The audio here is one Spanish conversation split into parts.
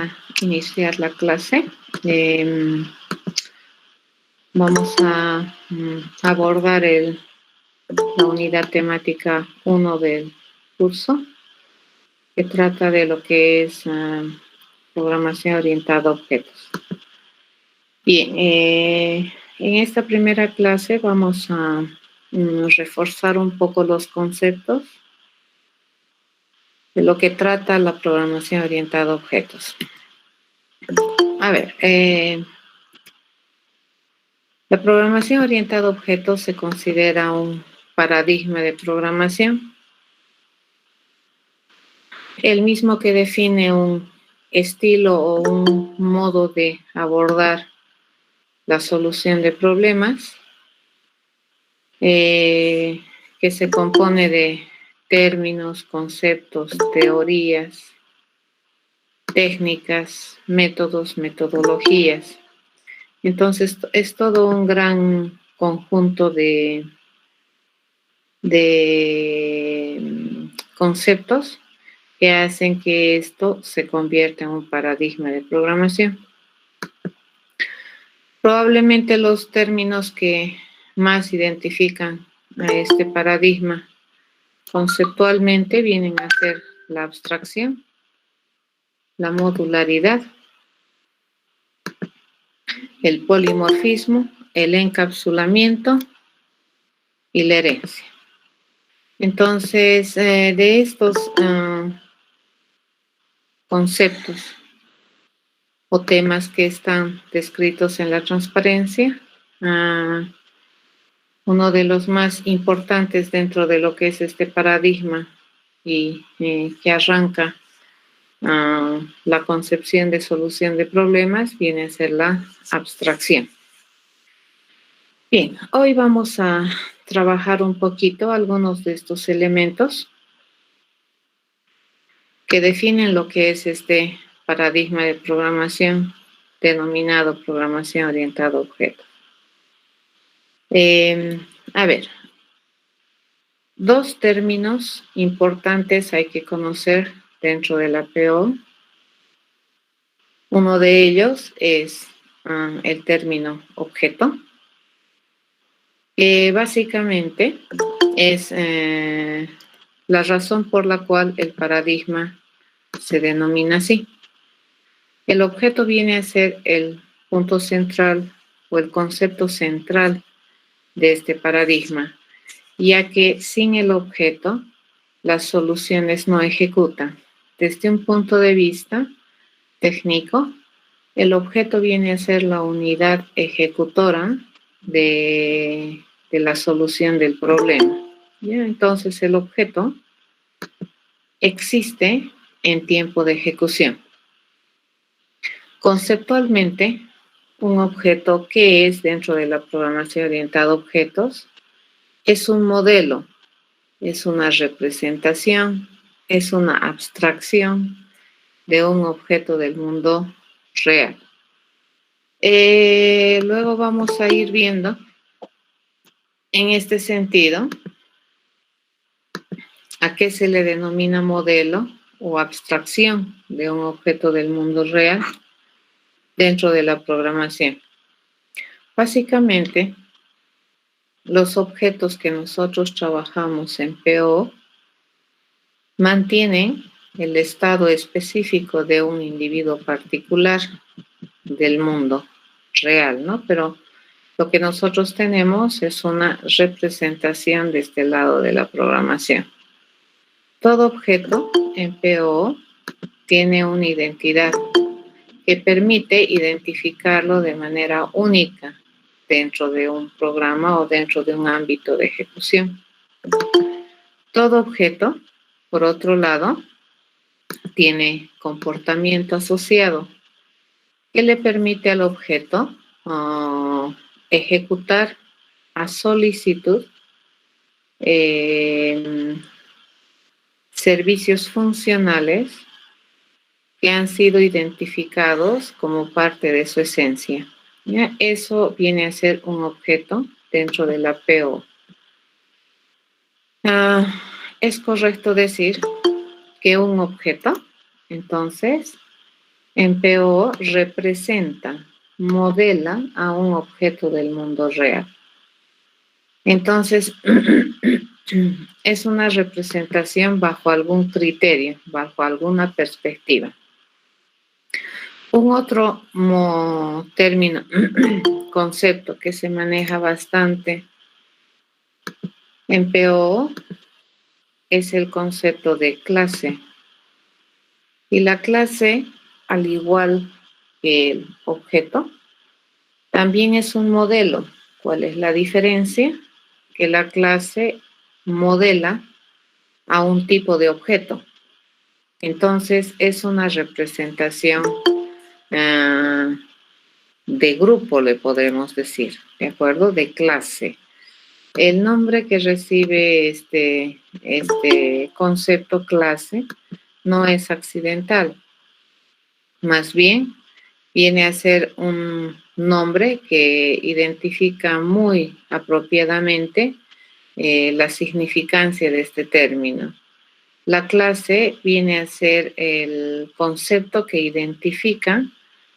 a iniciar la clase. Vamos a abordar la unidad temática 1 del curso, que trata de lo que es programación orientada a objetos. Bien, en esta primera clase vamos a reforzar un poco los conceptos de lo que trata la programación orientada a objetos. A ver, la programación orientada a objetos se considera un paradigma de programación, el mismo que define un estilo o un modo de abordar la solución de problemas, que se compone de términos, conceptos, teorías, técnicas, métodos, metodologías. Entonces, es todo un gran conjunto de conceptos que hacen que esto se convierta en un paradigma de programación. Probablemente los términos que más identifican a este paradigma conceptualmente vienen a ser la abstracción, la modularidad, el polimorfismo, el encapsulamiento y la herencia. Entonces, de estos conceptos o temas que están descritos en la transparencia, uno de los más importantes dentro de lo que es este paradigma y que arranca la concepción de solución de problemas viene a ser la abstracción. Bien, hoy vamos a trabajar un poquito algunos de estos elementos que definen lo que es este paradigma de programación denominado programación orientada a objetos. A ver, dos términos importantes hay que conocer dentro de la PO. Uno de ellos es el término objeto, que básicamente es la razón por la cual el paradigma se denomina así. El objeto viene a ser el punto central o el concepto central de este paradigma, ya que sin el objeto las soluciones no ejecutan. Desde un punto de vista técnico, el objeto viene a ser la unidad ejecutora de la solución del problema. ¿Ya? Entonces, el objeto existe en tiempo de ejecución. Conceptualmente, un objeto que es dentro de la programación orientada a objetos es un modelo, es una representación, es una abstracción de un objeto del mundo real. Luego vamos a ir viendo en este sentido a qué se le denomina modelo o abstracción de un objeto del mundo real dentro de la programación. Básicamente, los objetos que nosotros trabajamos en PO mantienen el estado específico de un individuo particular del mundo real, ¿no? Pero lo que nosotros tenemos es una representación de este lado de la programación. Todo objeto en PO tiene una identidad que permite identificarlo de manera única dentro de un programa o dentro de un ámbito de ejecución. Todo objeto, por otro lado, tiene comportamiento asociado que le permite al objeto ejecutar a solicitud servicios funcionales que han sido identificados como parte de su esencia. ¿Ya? Eso viene a ser un objeto dentro de la PO. Es correcto decir que un objeto, entonces, En PO representa, modela a un objeto del mundo real. Entonces, es una representación bajo algún criterio, bajo alguna perspectiva. Un otro término, concepto que se maneja bastante en PO es el concepto de clase. Y la clase, al igual que el objeto, también es un modelo. ¿Cuál es la diferencia? Que la clase modela a un tipo de objeto. Entonces, es una representación de grupo, le podemos decir, ¿de acuerdo? De clase. El nombre que recibe este concepto clase no es accidental. Más bien, viene a ser un nombre que identifica muy apropiadamente la significancia de este término. La clase viene a ser el concepto que identifica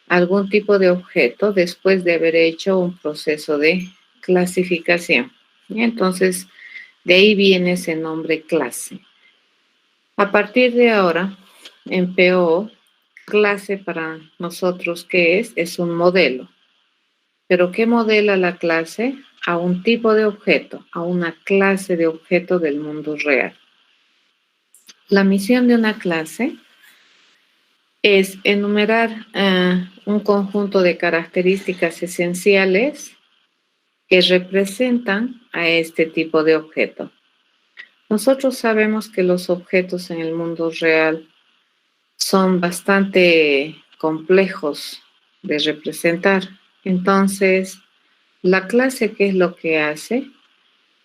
algún tipo de objeto después de haber hecho un proceso de clasificación. Y entonces, de ahí viene ese nombre clase. A partir de ahora, en PO, clase para nosotros, ¿qué es? Es un modelo. ¿Pero qué modela la clase? A un tipo de objeto, a una clase de objeto del mundo real. La misión de una clase es enumerar un conjunto de características esenciales que representan a este tipo de objeto. Nosotros sabemos que los objetos en el mundo real son bastante complejos de representar. Entonces, la clase, ¿qué es lo que hace?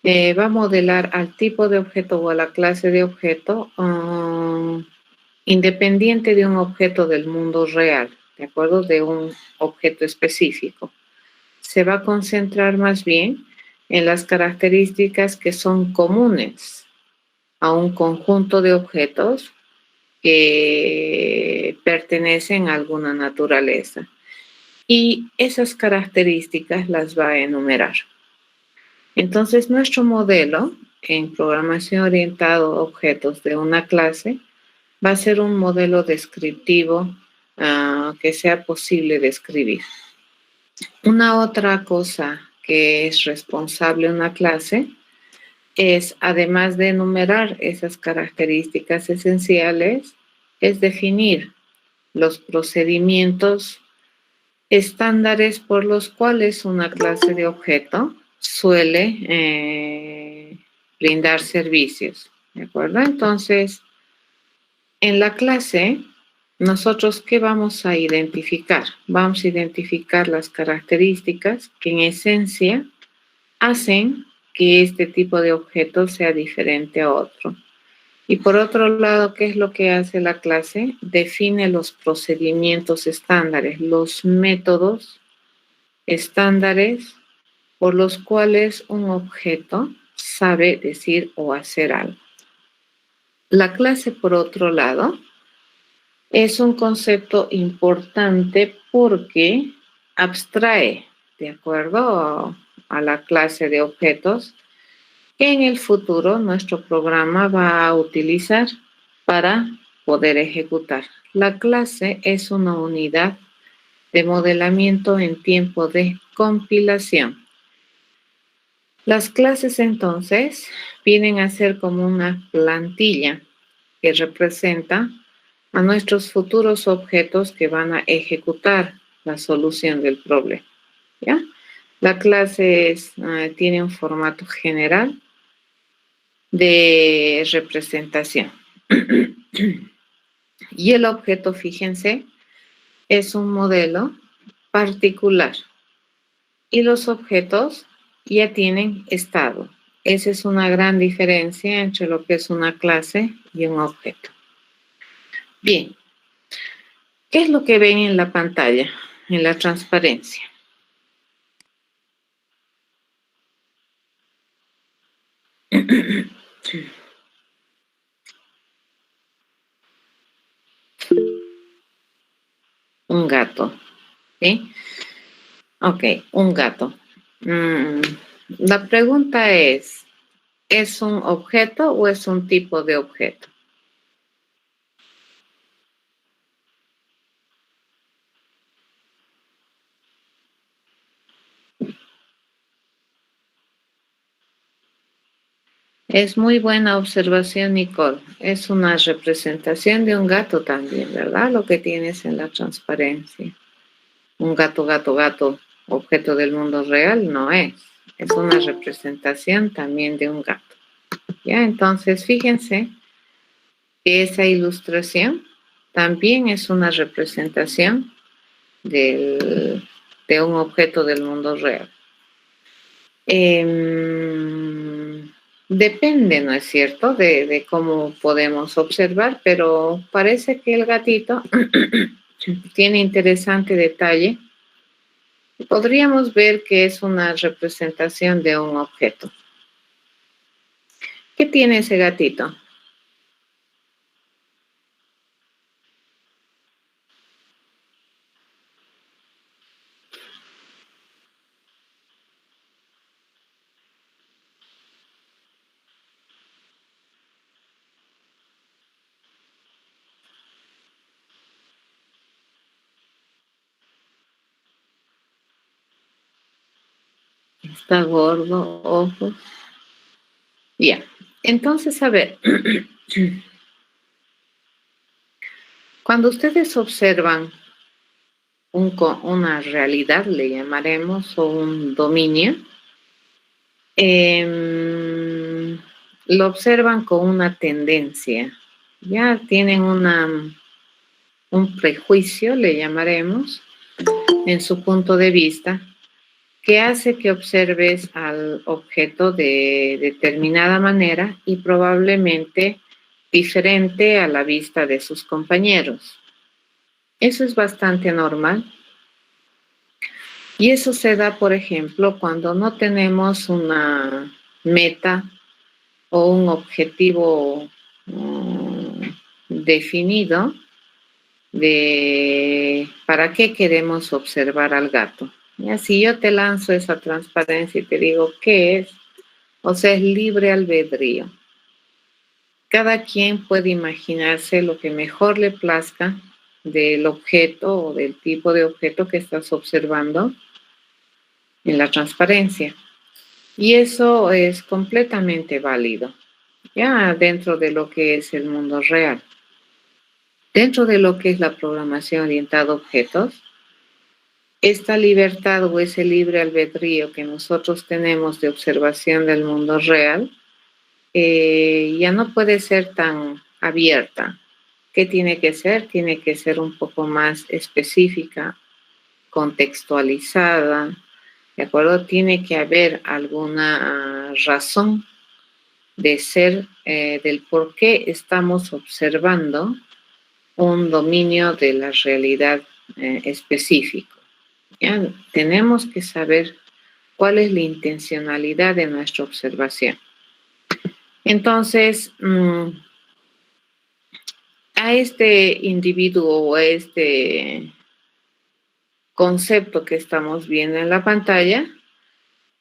Va a modelar al tipo de objeto o a la clase de objeto independiente de un objeto del mundo real, ¿de acuerdo? De un objeto específico. Se va a concentrar más bien en las características que son comunes a un conjunto de objetos que pertenecen a alguna naturaleza. Y esas características las va a enumerar. Entonces, nuestro modelo en programación orientado a objetos de una clase va a ser un modelo descriptivo que sea posible de escribir. Una otra cosa que es responsable una clase es, además de enumerar esas características esenciales, es definir los procedimientos estándares por los cuales una clase de objeto suele brindar servicios, ¿de acuerdo? Entonces, en la clase, nosotros, ¿qué vamos a identificar? Vamos a identificar las características que en esencia hacen que este tipo de objeto sea diferente a otro. Y por otro lado, ¿qué es lo que hace la clase? Define los procedimientos estándares, los métodos estándares por los cuales un objeto sabe decir o hacer algo. La clase, por otro lado, es un concepto importante porque abstrae, de acuerdo a la clase de objetos, que en el futuro nuestro programa va a utilizar para poder ejecutar. La clase es una unidad de modelamiento en tiempo de compilación. Las clases entonces vienen a ser como una plantilla que representa a nuestros futuros objetos que van a ejecutar la solución del problema. ¿Ya? La clase tiene un formato general de representación. Y el objeto, fíjense, es un modelo particular. Y los objetos ya tienen estado. Esa es una gran diferencia entre lo que es una clase y un objeto. Bien, ¿qué es lo que ven en la pantalla, en la transparencia? Un gato, ¿sí? Ok, un gato. La pregunta ¿es un objeto o es un tipo de objeto? Es muy buena observación, Nicole. Es una representación de un gato también, ¿verdad? Lo que tienes en la transparencia. Un gato, gato, gato, objeto del mundo real, no es. Es una representación también de un gato. ¿Ya? Entonces, fíjense que esa ilustración también es una representación de un objeto del mundo real. Depende, ¿no es cierto?, de cómo podemos observar, pero parece que el gatito tiene interesante detalle. Podríamos ver que es una representación de un objeto. ¿Qué tiene ese gatito? Está gordo, ojos. Ya. Entonces, a ver, cuando ustedes observan una realidad, le llamaremos, o un dominio, lo observan con una tendencia, ya tienen un prejuicio, le llamaremos, en su punto de vista, que hace que observes al objeto de determinada manera y probablemente diferente a la vista de sus compañeros. Eso es bastante normal. Y eso se da, por ejemplo, cuando no tenemos una meta o un objetivo definido de para qué queremos observar al gato. Ya, si yo te lanzo esa transparencia y te digo qué es, o sea, es libre albedrío. Cada quien puede imaginarse lo que mejor le plazca del objeto o del tipo de objeto que estás observando en la transparencia. Y eso es completamente válido, ya dentro de lo que es el mundo real. Dentro de lo que es la programación orientada a objetos, esta libertad o ese libre albedrío que nosotros tenemos de observación del mundo real ya no puede ser tan abierta. ¿Qué tiene que ser? Tiene que ser un poco más específica, contextualizada, ¿de acuerdo? Tiene que haber alguna razón de ser del por qué estamos observando un dominio de la realidad específico. ¿Ya? Tenemos que saber cuál es la intencionalidad de nuestra observación. Entonces, a este individuo o a este concepto que estamos viendo en la pantalla,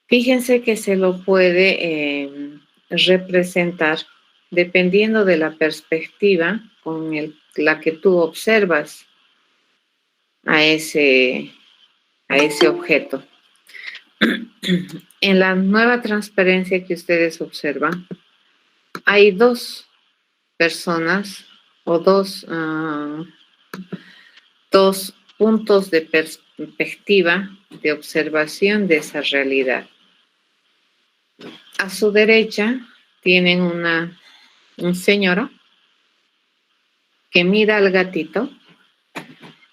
fíjense que se lo puede representar dependiendo de la perspectiva con la que tú observas a ese objeto. En la nueva transparencia que ustedes observan, hay dos personas o dos puntos de perspectiva de observación de esa realidad. A su derecha tienen un señor que mira al gatito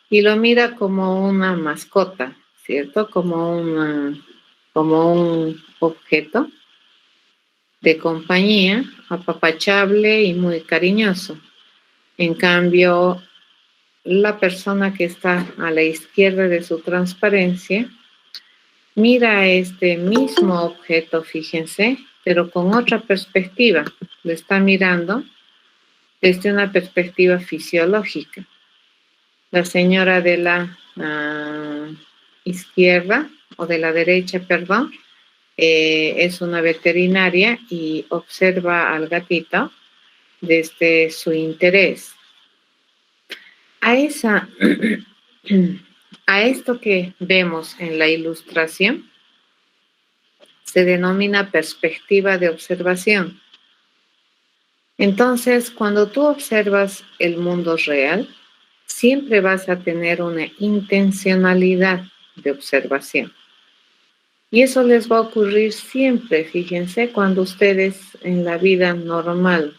y lo mira como una mascota, ¿cierto? Como un objeto de compañía, apapachable y muy cariñoso. En cambio, la persona que está a la izquierda de su transparencia mira este mismo objeto, fíjense, pero con otra perspectiva. Lo está mirando desde una perspectiva fisiológica. La señora de la izquierda o de la derecha, perdón, es una veterinaria y observa al gatito desde su interés. A esa, a esto que vemos en la ilustración se denomina perspectiva de observación. Entonces, cuando tú observas el mundo real, siempre vas a tener una intencionalidad de observación. Y eso les va a ocurrir siempre, fíjense, cuando ustedes en la vida normal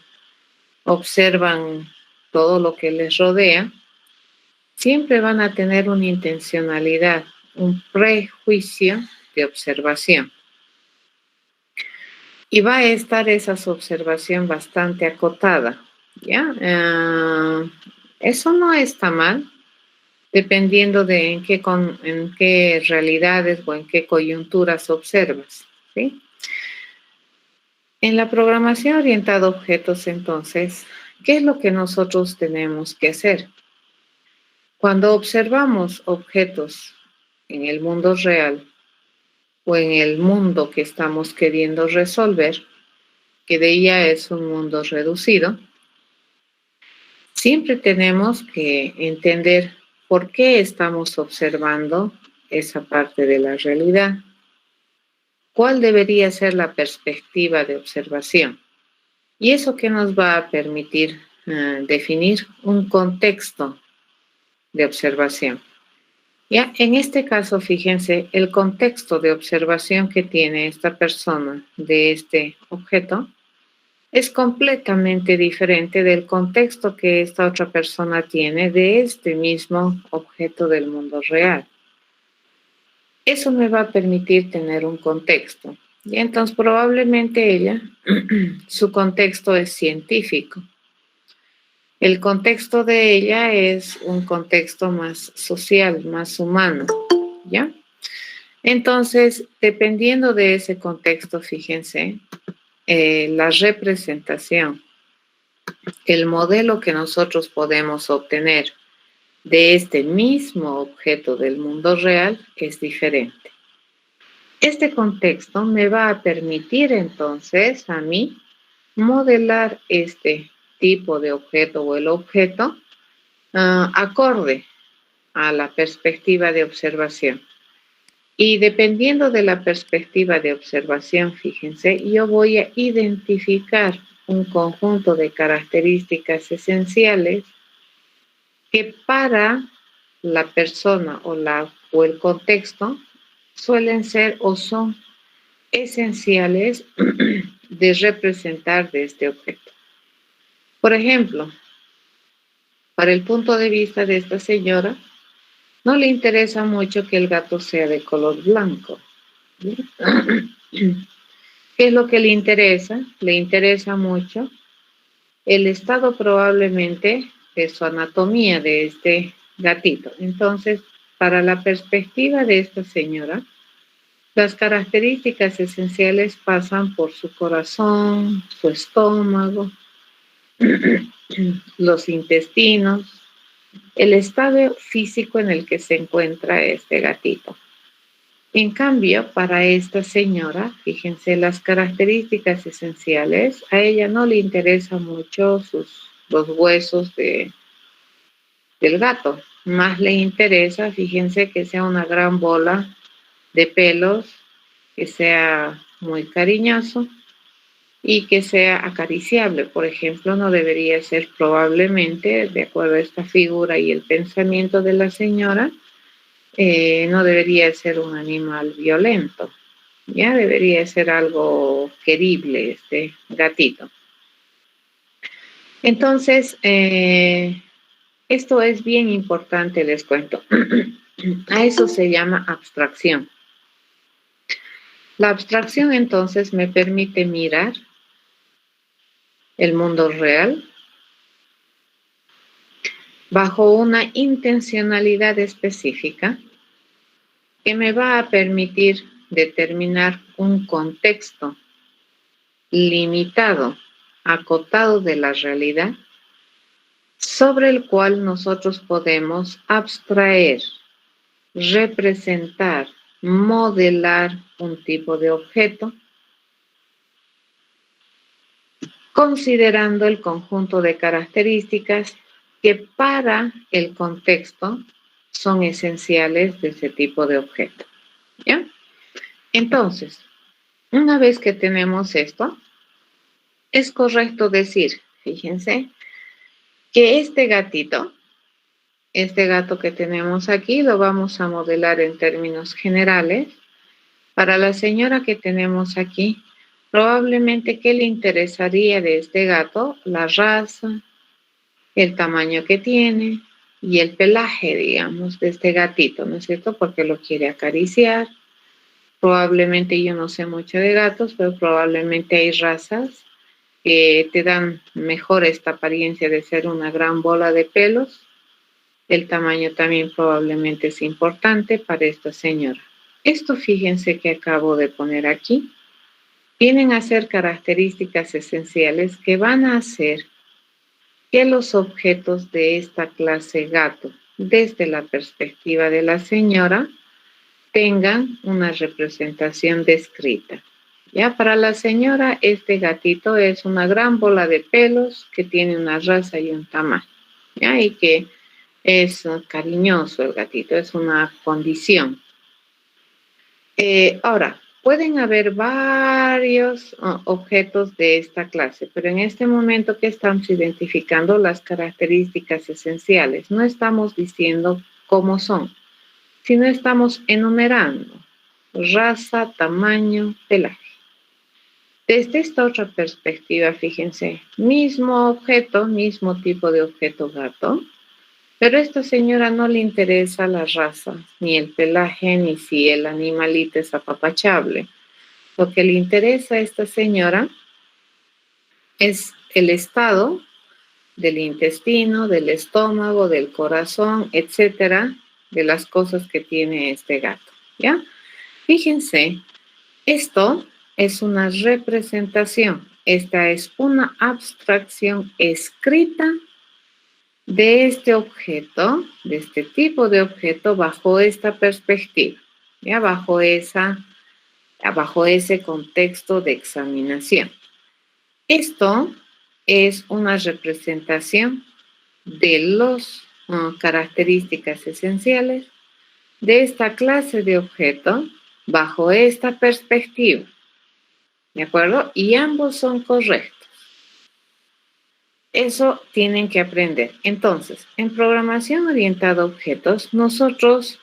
observan todo lo que les rodea, siempre van a tener una intencionalidad, un prejuicio de observación. Y va a estar esa observación bastante acotada, ¿ya? Eso no está mal, dependiendo de en qué realidades o en qué coyunturas observas, ¿sí? En la programación orientada a objetos, entonces, ¿qué es lo que nosotros tenemos que hacer? Cuando observamos objetos en el mundo real o en el mundo que estamos queriendo resolver, que de ella es un mundo reducido, siempre tenemos que entender por qué estamos observando esa parte de la realidad. ¿Cuál debería ser la perspectiva de observación? Y eso que nos va a permitir definir un contexto de observación. Ya, en este caso, fíjense, el contexto de observación que tiene esta persona de este objeto es completamente diferente del contexto que esta otra persona tiene de este mismo objeto del mundo real. Eso me va a permitir tener un contexto. Y entonces probablemente ella, su contexto es científico. El contexto de ella es un contexto más social, más humano, ¿ya? Entonces, dependiendo de ese contexto, fíjense, la representación, el modelo que nosotros podemos obtener de este mismo objeto del mundo real es diferente. Este contexto me va a permitir entonces a mí modelar este tipo de objeto o el objeto acorde a la perspectiva de observación. Y dependiendo de la perspectiva de observación, fíjense, yo voy a identificar un conjunto de características esenciales que para la persona o el contexto suelen ser o son esenciales de representar de este objeto. Por ejemplo, para el punto de vista de esta señora, no le interesa mucho que el gato sea de color blanco. ¿Qué es lo que le interesa? Le interesa mucho el estado probablemente de su anatomía de este gatito. Entonces, para la perspectiva de esta señora, las características esenciales pasan por su corazón, su estómago, los intestinos, el estado físico en el que se encuentra este gatito. En cambio, para esta señora, fíjense las características esenciales, a ella no le interesa mucho los huesos del gato, más le interesa, fíjense, que sea una gran bola de pelos, que sea muy cariñoso y que sea acariciable. Por ejemplo, no debería ser probablemente, de acuerdo a esta figura y el pensamiento de la señora, no debería ser un animal violento, ya debería ser algo querible este gatito. Entonces, esto es bien importante, les cuento. A eso se llama abstracción. La abstracción entonces me permite mirar el mundo real bajo una intencionalidad específica que me va a permitir determinar un contexto limitado, acotado de la realidad, sobre el cual nosotros podemos abstraer, representar, modelar un tipo de objeto, considerando el conjunto de características que para el contexto son esenciales de ese tipo de objeto. ¿Ya? Entonces, una vez que tenemos esto, es correcto decir, fíjense, que este gato que tenemos aquí, lo vamos a modelar en términos generales. Para la señora que tenemos aquí, probablemente ¿qué le interesaría de este gato? La raza, el tamaño que tiene y el pelaje, digamos, de este gatito, ¿no es cierto? Porque lo quiere acariciar. Probablemente yo no sé mucho de gatos, pero probablemente hay razas que te dan mejor esta apariencia de ser una gran bola de pelos. El tamaño también probablemente es importante para esta señora. Esto fíjense que acabo de poner aquí. Vienen a ser características esenciales que van a hacer que los objetos de esta clase gato, desde la perspectiva de la señora, tengan una representación descrita. Ya para la señora, este gatito es una gran bola de pelos que tiene una raza y un tamaño, ¿ya? Y que es cariñoso el gatito, es una condición. Ahora, pueden haber varios objetos de esta clase, pero en este momento que estamos identificando las características esenciales, no estamos diciendo cómo son, sino estamos enumerando raza, tamaño, pelaje. Desde esta otra perspectiva, fíjense, mismo objeto, mismo tipo de objeto gato, pero a esta señora no le interesa la raza, ni el pelaje, ni si el animalito es apapachable. Lo que le interesa a esta señora es el estado del intestino, del estómago, del corazón, etcétera, de las cosas que tiene este gato, ¿ya? Fíjense, esto es una representación, esta es una abstracción escrita de este objeto, de este tipo de objeto bajo esta perspectiva, ¿ya? Bajo ese contexto de examinación. Esto es una representación de las características esenciales de esta clase de objeto bajo esta perspectiva, ¿de acuerdo? Y ambos son correctos. Eso tienen que aprender. Entonces, en programación orientada a objetos, nosotros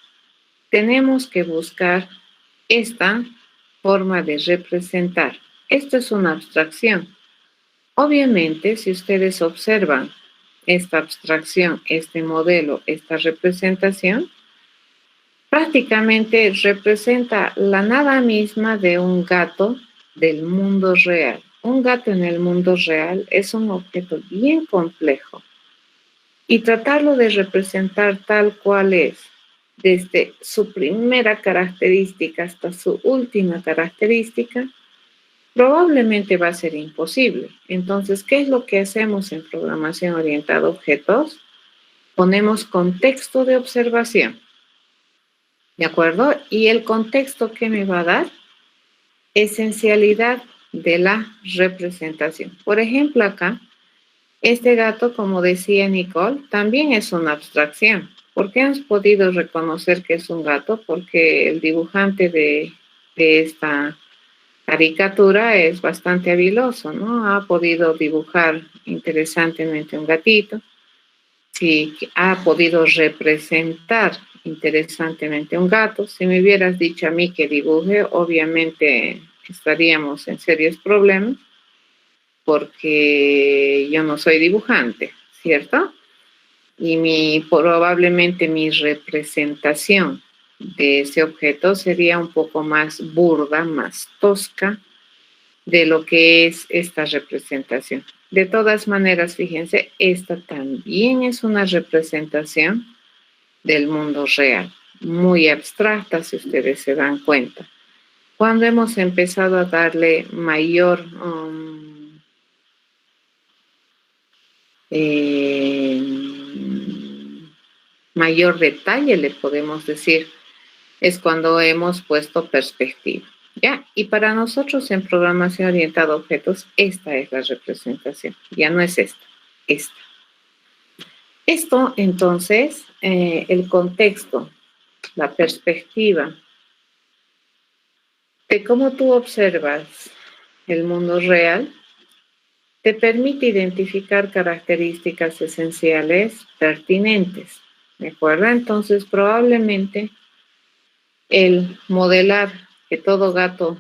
tenemos que buscar esta forma de representar. Esto es una abstracción. Obviamente, si ustedes observan esta abstracción, este modelo, esta representación, prácticamente representa la nada misma de un gato del mundo real. Un gato en el mundo real es un objeto bien complejo y tratarlo de representar tal cual es, desde su primera característica hasta su última característica, probablemente va a ser imposible. Entonces, ¿qué es lo que hacemos en programación orientada a objetos? Ponemos contexto de observación, ¿de acuerdo? Y el contexto que me va a dar, esencialidad de la representación. Por ejemplo, acá, este gato, como decía Nicole, también es una abstracción. ¿Por qué hemos podido reconocer que es un gato? Porque el dibujante de esta caricatura es bastante habiloso, ¿no? Ha podido dibujar interesantemente un gatito, sí, ha podido representar interesantemente un gato. Si me hubieras dicho a mí que dibuje, obviamente estaríamos en serios problemas porque yo no soy dibujante, ¿cierto? Y probablemente mi representación de ese objeto sería un poco más burda, más tosca de lo que es esta representación. De todas maneras, fíjense, esta también es una representación del mundo real, muy abstracta si ustedes se dan cuenta. Cuando hemos empezado a darle mayor mayor detalle, le podemos decir, es cuando hemos puesto perspectiva, ¿ya? Y para nosotros en programación orientada a objetos, esta es la representación, ya no es esta, esta. Esto, entonces, el contexto, la perspectiva de cómo tú observas el mundo real, te permite identificar características esenciales pertinentes, ¿de acuerdo? Entonces, probablemente el modelar que todo gato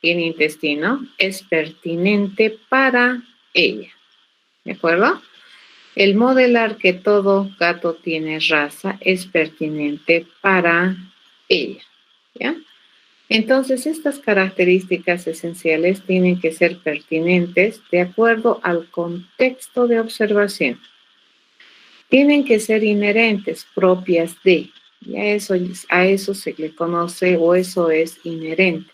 tiene intestino es pertinente para ella, ¿de acuerdo? El modelar que todo gato tiene raza es pertinente para ella, ¿ya? Entonces, estas características esenciales tienen que ser pertinentes de acuerdo al contexto de observación. Tienen que ser inherentes, propias de, y a eso se le conoce o eso es inherente.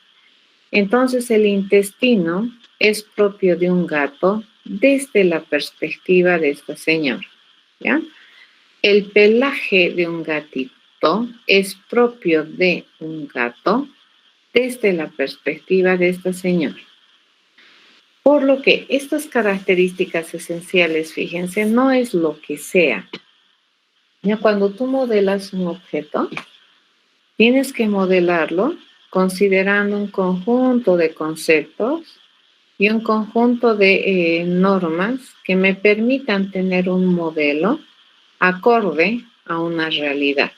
Entonces, el intestino es propio de un gato desde la perspectiva de esta señora, ¿ya? El pelaje de un gatito es propio de un gato desde la perspectiva de esta señora. Por lo que estas características esenciales, fíjense, no es lo que sea. Ya cuando tú modelas un objeto, tienes que modelarlo considerando un conjunto de conceptos y un conjunto de normas que me permitan tener un modelo acorde a una realidad.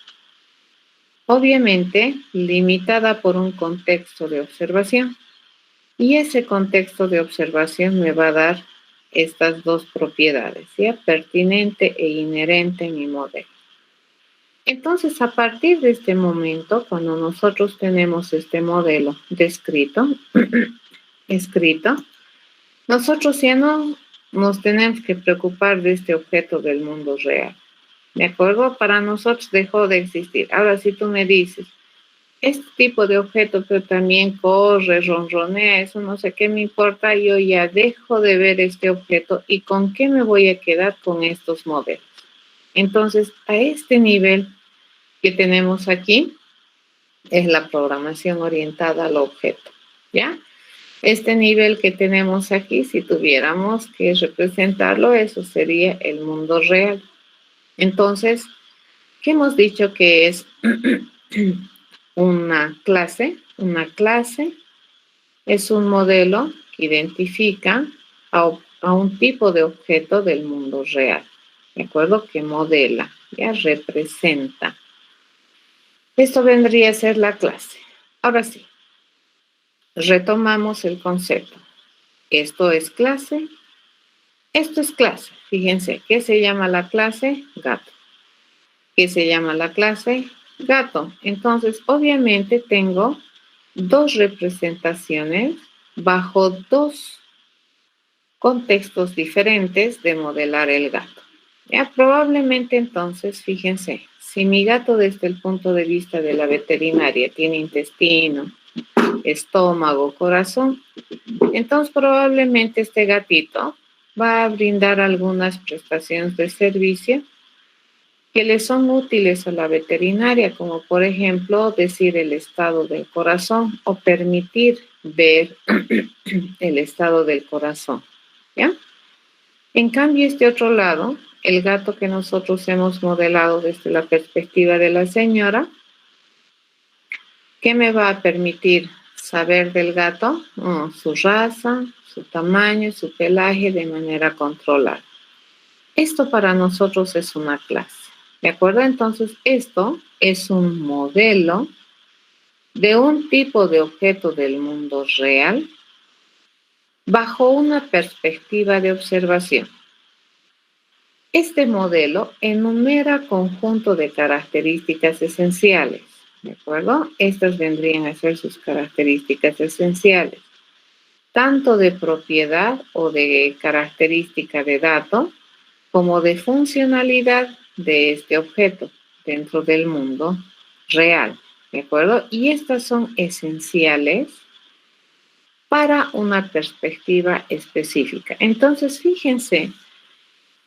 Obviamente, limitada por un contexto de observación. Y ese contexto de observación me va a dar estas dos propiedades, ¿ya? Pertinente e inherente en mi modelo. Entonces, a partir de este momento, cuando nosotros tenemos este modelo descrito, escrito, nosotros ya no nos tenemos que preocupar de este objeto del mundo real. ¿De acuerdo? Para nosotros dejó de existir. Ahora, si tú me dices, este tipo de objeto, pero también corre, ronronea, eso no sé qué me importa, yo ya dejo de ver este objeto y con qué me voy a quedar con estos modelos. Entonces, a este nivel que tenemos aquí es la programación orientada al objeto, ¿ya? Este nivel que tenemos aquí, si tuviéramos que representarlo, eso sería el mundo real. Entonces, ¿qué hemos dicho que es una clase? Una clase es un modelo que identifica a un tipo de objeto del mundo real, ¿de acuerdo? Que modela, ya representa. Esto vendría a ser la clase. Ahora sí, retomamos el concepto. Esto es clase. Esto es clase. Fíjense, ¿qué se llama la clase? Gato. ¿Qué se llama la clase? Gato. Entonces, obviamente tengo dos representaciones bajo dos contextos diferentes de modelar el gato. Ya, probablemente entonces, fíjense, si mi gato desde el punto de vista de la veterinaria tiene intestino, estómago, corazón, entonces probablemente este gatito va a brindar algunas prestaciones de servicio que le son útiles a la veterinaria, como por ejemplo decir el estado del corazón o permitir ver el estado del corazón, ¿ya? En cambio, este otro lado, el gato que nosotros hemos modelado desde la perspectiva de la señora, ¿qué me va a permitir saber del gato? Su raza, su tamaño, su pelaje de manera controlada. Esto para nosotros es una clase, ¿de acuerdo? Entonces, esto es un modelo de un tipo de objeto del mundo real bajo una perspectiva de observación. Este modelo enumera conjunto de características esenciales, ¿de acuerdo? Estas vendrían a ser sus características esenciales, tanto de propiedad o de característica de dato, como de funcionalidad de este objeto dentro del mundo real, ¿de acuerdo? Y estas son esenciales para una perspectiva específica. Entonces, fíjense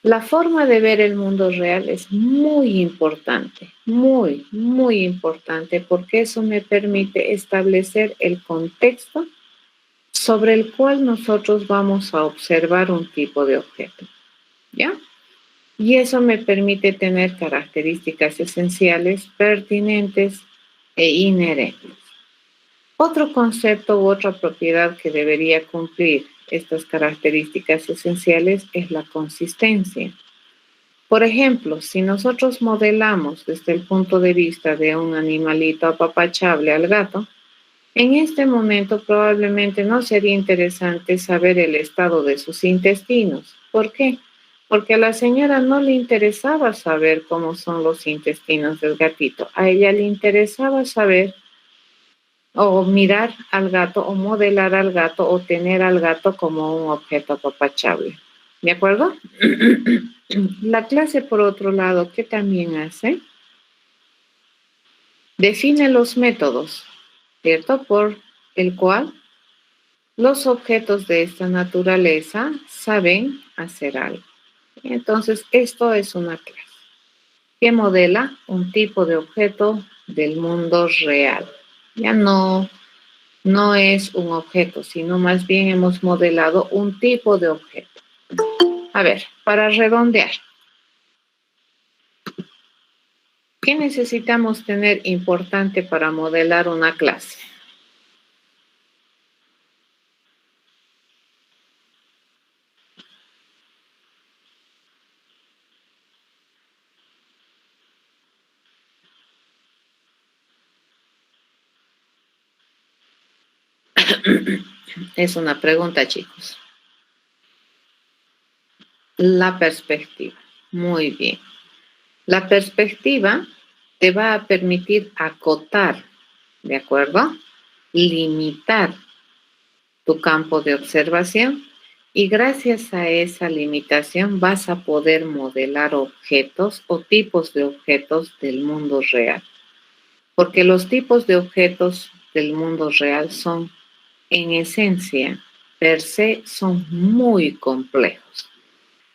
La forma de ver el mundo real es muy importante, muy, muy importante, porque eso me permite establecer el contexto sobre el cual nosotros vamos a observar un tipo de objeto, ¿ya? Y eso me permite tener características esenciales, pertinentes e inherentes. Otro concepto u otra propiedad que debería cumplir estas características esenciales es la consistencia. Por ejemplo, si nosotros modelamos desde el punto de vista de un animalito apapachable al gato, en este momento probablemente no sería interesante saber el estado de sus intestinos. ¿Por qué? Porque a la señora no le interesaba saber cómo son los intestinos del gatito. A ella le interesaba saber o mirar al gato o modelar al gato o tener al gato como un objeto apapachable. ¿De acuerdo? La clase, por otro lado, ¿qué también hace? Define los métodos, ¿cierto? Por el cual los objetos de esta naturaleza saben hacer algo. Entonces, esto es una clase que modela un tipo de objeto del mundo real. Ya no es un objeto, sino más bien hemos modelado un tipo de objeto. A ver, para redondear, ¿qué necesitamos tener importante para modelar una clase? Es una pregunta, chicos. La perspectiva. Muy bien. La perspectiva te va a permitir acotar, ¿de acuerdo? Limitar tu campo de observación y gracias a esa limitación vas a poder modelar objetos o tipos de objetos del mundo real. Porque los tipos de objetos del mundo real son, en esencia, per se, son muy complejos.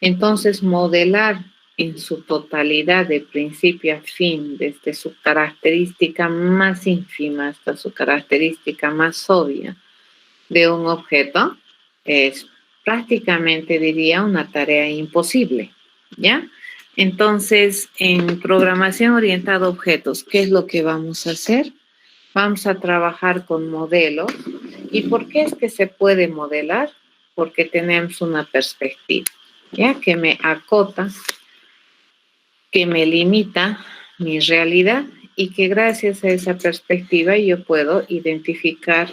Entonces, modelar en su totalidad de principio a fin, desde su característica más ínfima hasta su característica más obvia de un objeto, es prácticamente, diría, una tarea imposible, ¿ya? Entonces, en programación orientada a objetos, ¿qué es lo que vamos a hacer? Vamos a trabajar con modelos. ¿Y por qué es que se puede modelar? Porque tenemos una perspectiva, ¿ya? Que me acota, que me limita mi realidad y que gracias a esa perspectiva yo puedo identificar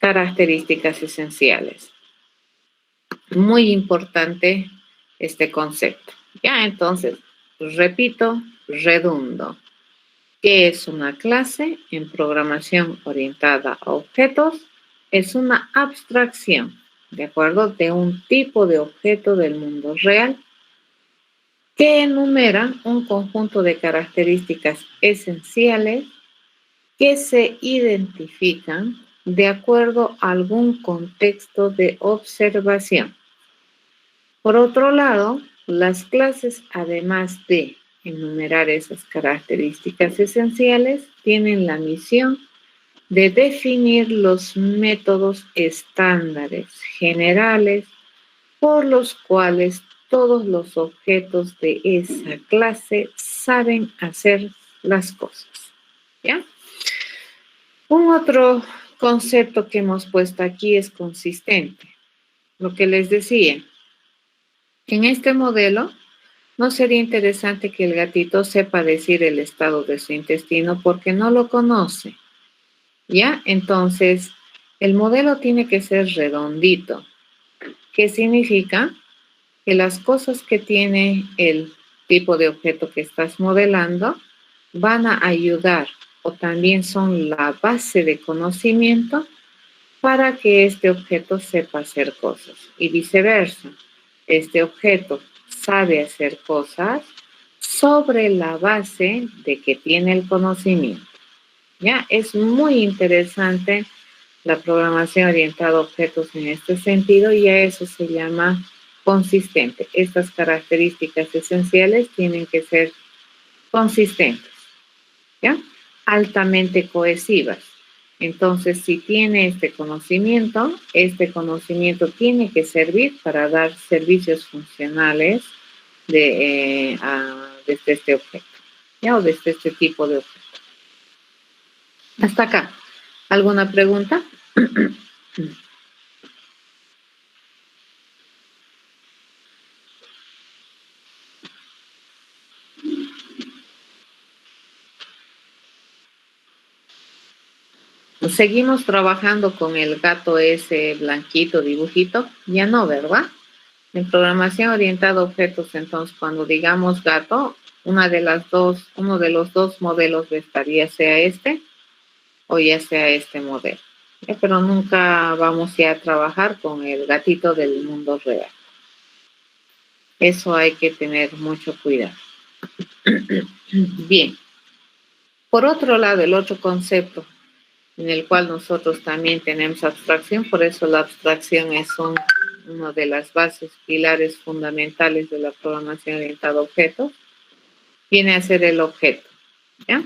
características esenciales. Muy importante este concepto. Ya, entonces, repito, redundo. ¿Qué es una clase en programación orientada a objetos? Es una abstracción, ¿de acuerdo? De un tipo de objeto del mundo real que enumera un conjunto de características esenciales que se identifican de acuerdo a algún contexto de observación. Por otro lado, las clases, además de enumerar esas características esenciales, tienen la misión de definir los métodos estándares generales por los cuales todos los objetos de esa clase saben hacer las cosas. ¿Ya? Un otro concepto que hemos puesto aquí es consistente. Lo que les decía, en este modelo no sería interesante que el gatito sepa decir el estado de su intestino porque no lo conoce. ¿Ya? Entonces, el modelo tiene que ser redondito. ¿Qué significa? Que las cosas que tiene el tipo de objeto que estás modelando van a ayudar o también son la base de conocimiento para que este objeto sepa hacer cosas y viceversa. Este objeto sabe hacer cosas sobre la base de que tiene el conocimiento. ¿Ya? Es muy interesante la programación orientada a objetos en este sentido y a eso se llama consistente. Estas características esenciales tienen que ser consistentes, ¿ya? Altamente cohesivas. Entonces, si tiene este conocimiento tiene que servir para dar servicios funcionales desde este objeto, ¿ya? O desde este tipo de objeto. Hasta acá. ¿Alguna pregunta? Seguimos trabajando con el gato ese blanquito dibujito. Ya no, ¿verdad? En programación orientada a objetos, entonces, cuando digamos gato, uno de los dos modelos estaría sea este o ya sea este modelo. Pero nunca vamos ya a trabajar con el gatito del mundo real. Eso hay que tener mucho cuidado. Bien. Por otro lado, el otro concepto en el cual nosotros también tenemos abstracción, por eso la abstracción es una de las bases, pilares fundamentales de la programación orientada a objetos, viene a ser el objeto, ¿ya?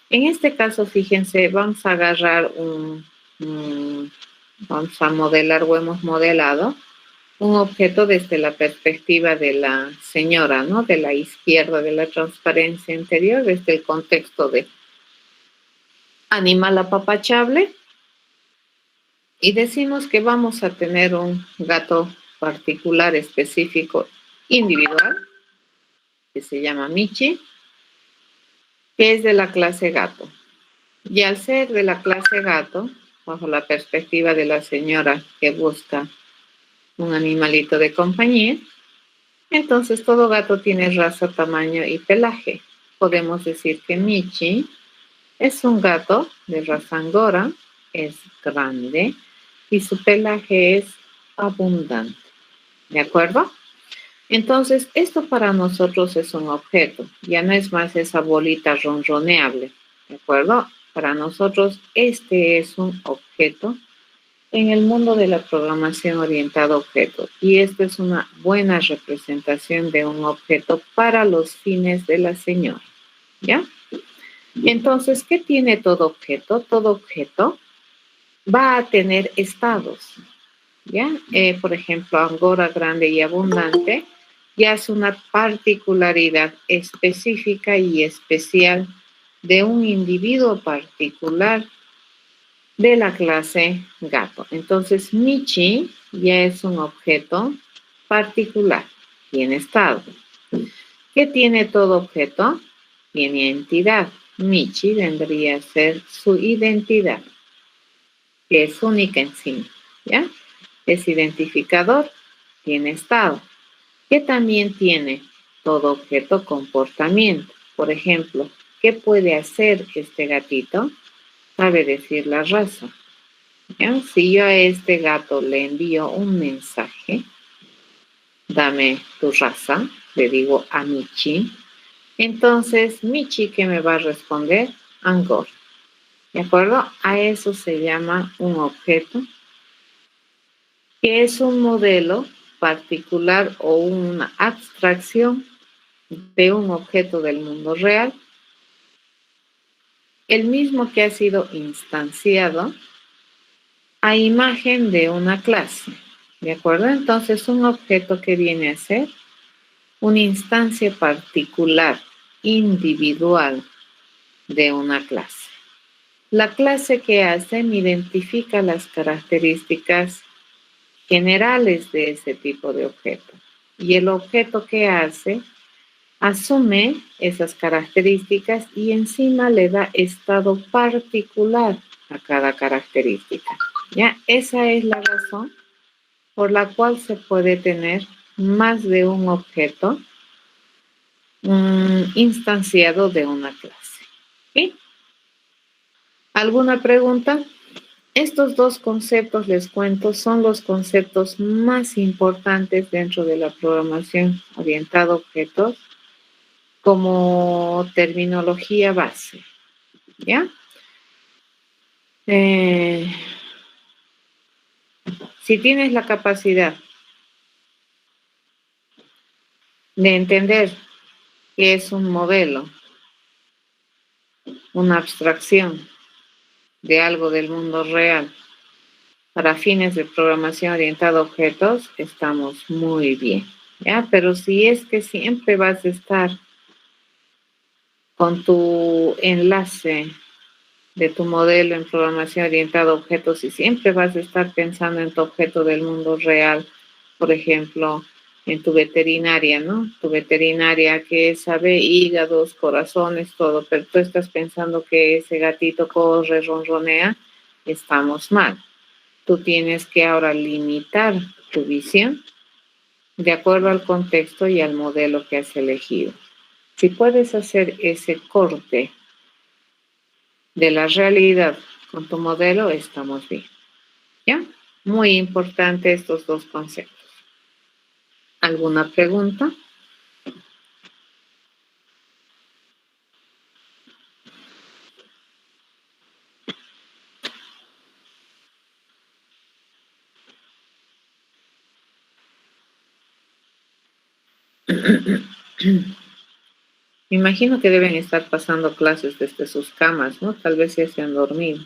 En este caso, fíjense, vamos a agarrar vamos a modelar o hemos modelado un objeto desde la perspectiva de la señora, ¿no? De la izquierda, de la transparencia interior, desde el contexto de animal apapachable. Y decimos que vamos a tener un gato particular, específico, individual, que se llama Michi, que es de la clase gato. Y al ser de la clase gato, bajo la perspectiva de la señora que busca un animalito de compañía, entonces todo gato tiene raza, tamaño y pelaje. Podemos decir que Michi es un gato de raza angora, es grande y su pelaje es abundante. ¿De acuerdo? Entonces, esto para nosotros es un objeto. Ya no es más esa bolita ronroneable. ¿De acuerdo? Para nosotros este es un objeto en el mundo de la programación orientada a objetos. Y esta es una buena representación de un objeto para los fines de la señora. ¿Ya? Entonces, ¿qué tiene todo objeto? Todo objeto va a tener estados. ¿Ya? Por ejemplo, angora grande y abundante ya es una particularidad específica y especial de un individuo particular de la clase gato. Entonces, Michi ya es un objeto particular, tiene estado. ¿Qué tiene todo objeto? Tiene entidad. Michi vendría a ser su identidad, que es única en sí, ¿ya? Es identificador, tiene estado, que también tiene todo objeto comportamiento. Por ejemplo, ¿qué puede hacer este gatito? Sabe decir la raza. ¿Ya? Si yo a este gato le envío un mensaje, dame tu raza, le digo a Michi, entonces Michi, ¿qué me va a responder? Angora. ¿De acuerdo? A eso se llama un objeto, que es un modelo particular o una abstracción de un objeto del mundo real, el mismo que ha sido instanciado a imagen de una clase. ¿De acuerdo? Entonces, un objeto que viene a ser una instancia particular, individual de una clase. La clase que hace identifica las características generales de ese tipo de objeto. Y el objeto que hace asume esas características y encima le da estado particular a cada característica. ¿Ya? Esa es la razón por la cual se puede tener más de un objeto instanciado de una clase. ¿Sí? ¿Alguna pregunta? Estos dos conceptos, les cuento, son los conceptos más importantes dentro de la programación orientada a objetos como terminología base. ¿Ya? Si tienes la capacidad de entender que es un modelo, una abstracción de algo del mundo real para fines de programación orientada a objetos, estamos muy bien, ¿ya? Pero si es que siempre vas a estar con tu enlace de tu modelo en programación orientada a objetos y siempre vas a estar pensando en tu objeto del mundo real, por ejemplo, en tu veterinaria, ¿no? Tu veterinaria que sabe hígados, corazones, todo, pero tú estás pensando que ese gatito corre, ronronea, estamos mal. Tú tienes que ahora limitar tu visión de acuerdo al contexto y al modelo que has elegido. Si puedes hacer ese corte de la realidad con tu modelo, estamos bien. ¿Ya? Muy importante estos dos conceptos. ¿Alguna pregunta? Me imagino que deben estar pasando clases desde sus camas, ¿no? Tal vez ya se han dormido.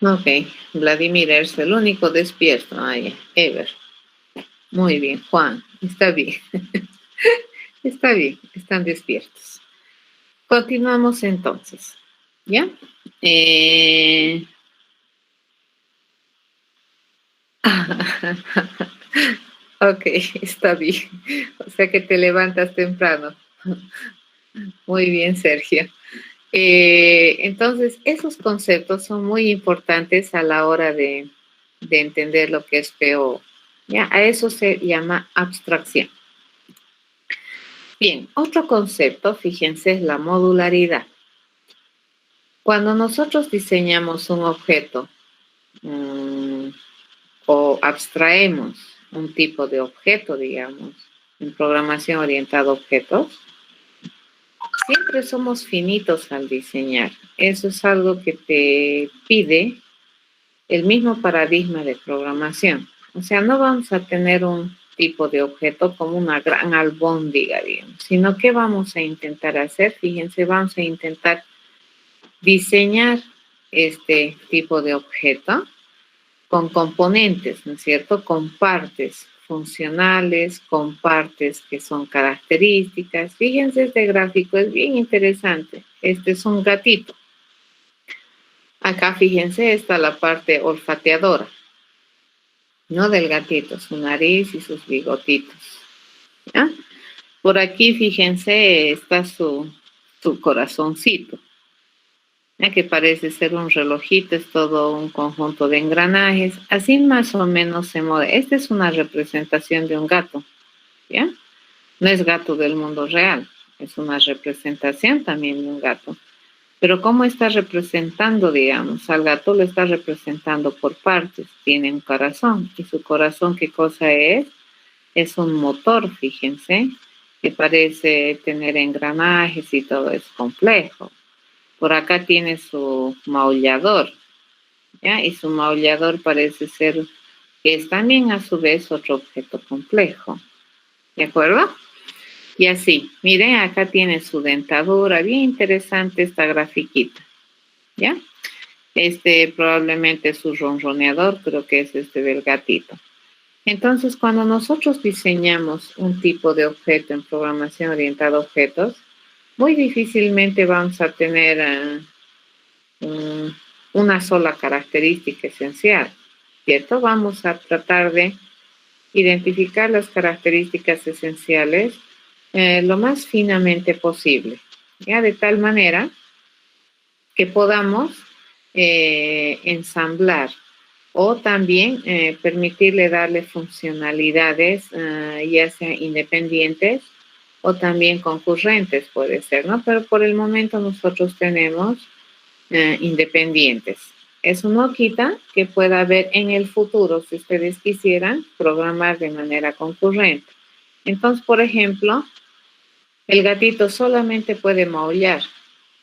Ok, Vladimir es el único despierto. Ay, Ever. Muy bien, Juan. Está bien. Está bien, están despiertos. Continuamos entonces. ¿Ya? Eh... Ok, está bien. O sea que te levantas temprano. Muy bien, Sergio. Entonces, esos conceptos son muy importantes a la hora de entender lo que es PO. ¿Ya? A eso se llama abstracción. Bien, otro concepto, fíjense, es la modularidad. Cuando nosotros diseñamos un objeto o abstraemos un tipo de objeto, digamos, en programación orientada a objetos, siempre somos finitos al diseñar. Eso es algo que te pide el mismo paradigma de programación. O sea, no vamos a tener un tipo de objeto como una gran albóndiga, digamos, sino que vamos a intentar hacer, fíjense, vamos a intentar diseñar este tipo de objeto con componentes, ¿no es cierto? Con partes funcionales, con partes que son características. Fíjense, este gráfico es bien interesante. Este es un gatito. Acá, fíjense, está la parte olfateadora, ¿no? Del gatito, su nariz y sus bigotitos. ¿Ya? Por aquí, fíjense, está su corazoncito, ¿ya? Que parece ser un relojito, es todo un conjunto de engranajes. Así más o menos se mueve. Esta es una representación de un gato, ¿ya? No es gato del mundo real, es una representación también de un gato. Pero ¿cómo está representando, digamos? Al gato lo está representando por partes. Tiene un corazón. ¿Y su corazón qué cosa es? Es un motor, fíjense, que parece tener engranajes y todo es complejo. Por acá tiene su maullador, ¿ya? Y su maullador parece ser que es también a su vez otro objeto complejo. ¿De acuerdo? Y así, miren, acá tiene su dentadura, bien interesante esta grafiquita, ¿ya? Este probablemente es su ronroneador, creo que es este del gatito. Entonces, cuando nosotros diseñamos un tipo de objeto en programación orientada a objetos, muy difícilmente vamos a tener una sola característica esencial, ¿cierto? Vamos a tratar de identificar las características esenciales lo más finamente posible, ¿ya? De tal manera que podamos ensamblar o también permitirle darle funcionalidades, ya sea independientes o también concurrentes, puede ser, ¿no? Pero por el momento nosotros tenemos independientes. Eso no quita que pueda haber en el futuro, si ustedes quisieran, programar de manera concurrente. Entonces, por ejemplo, el gatito solamente puede maullar,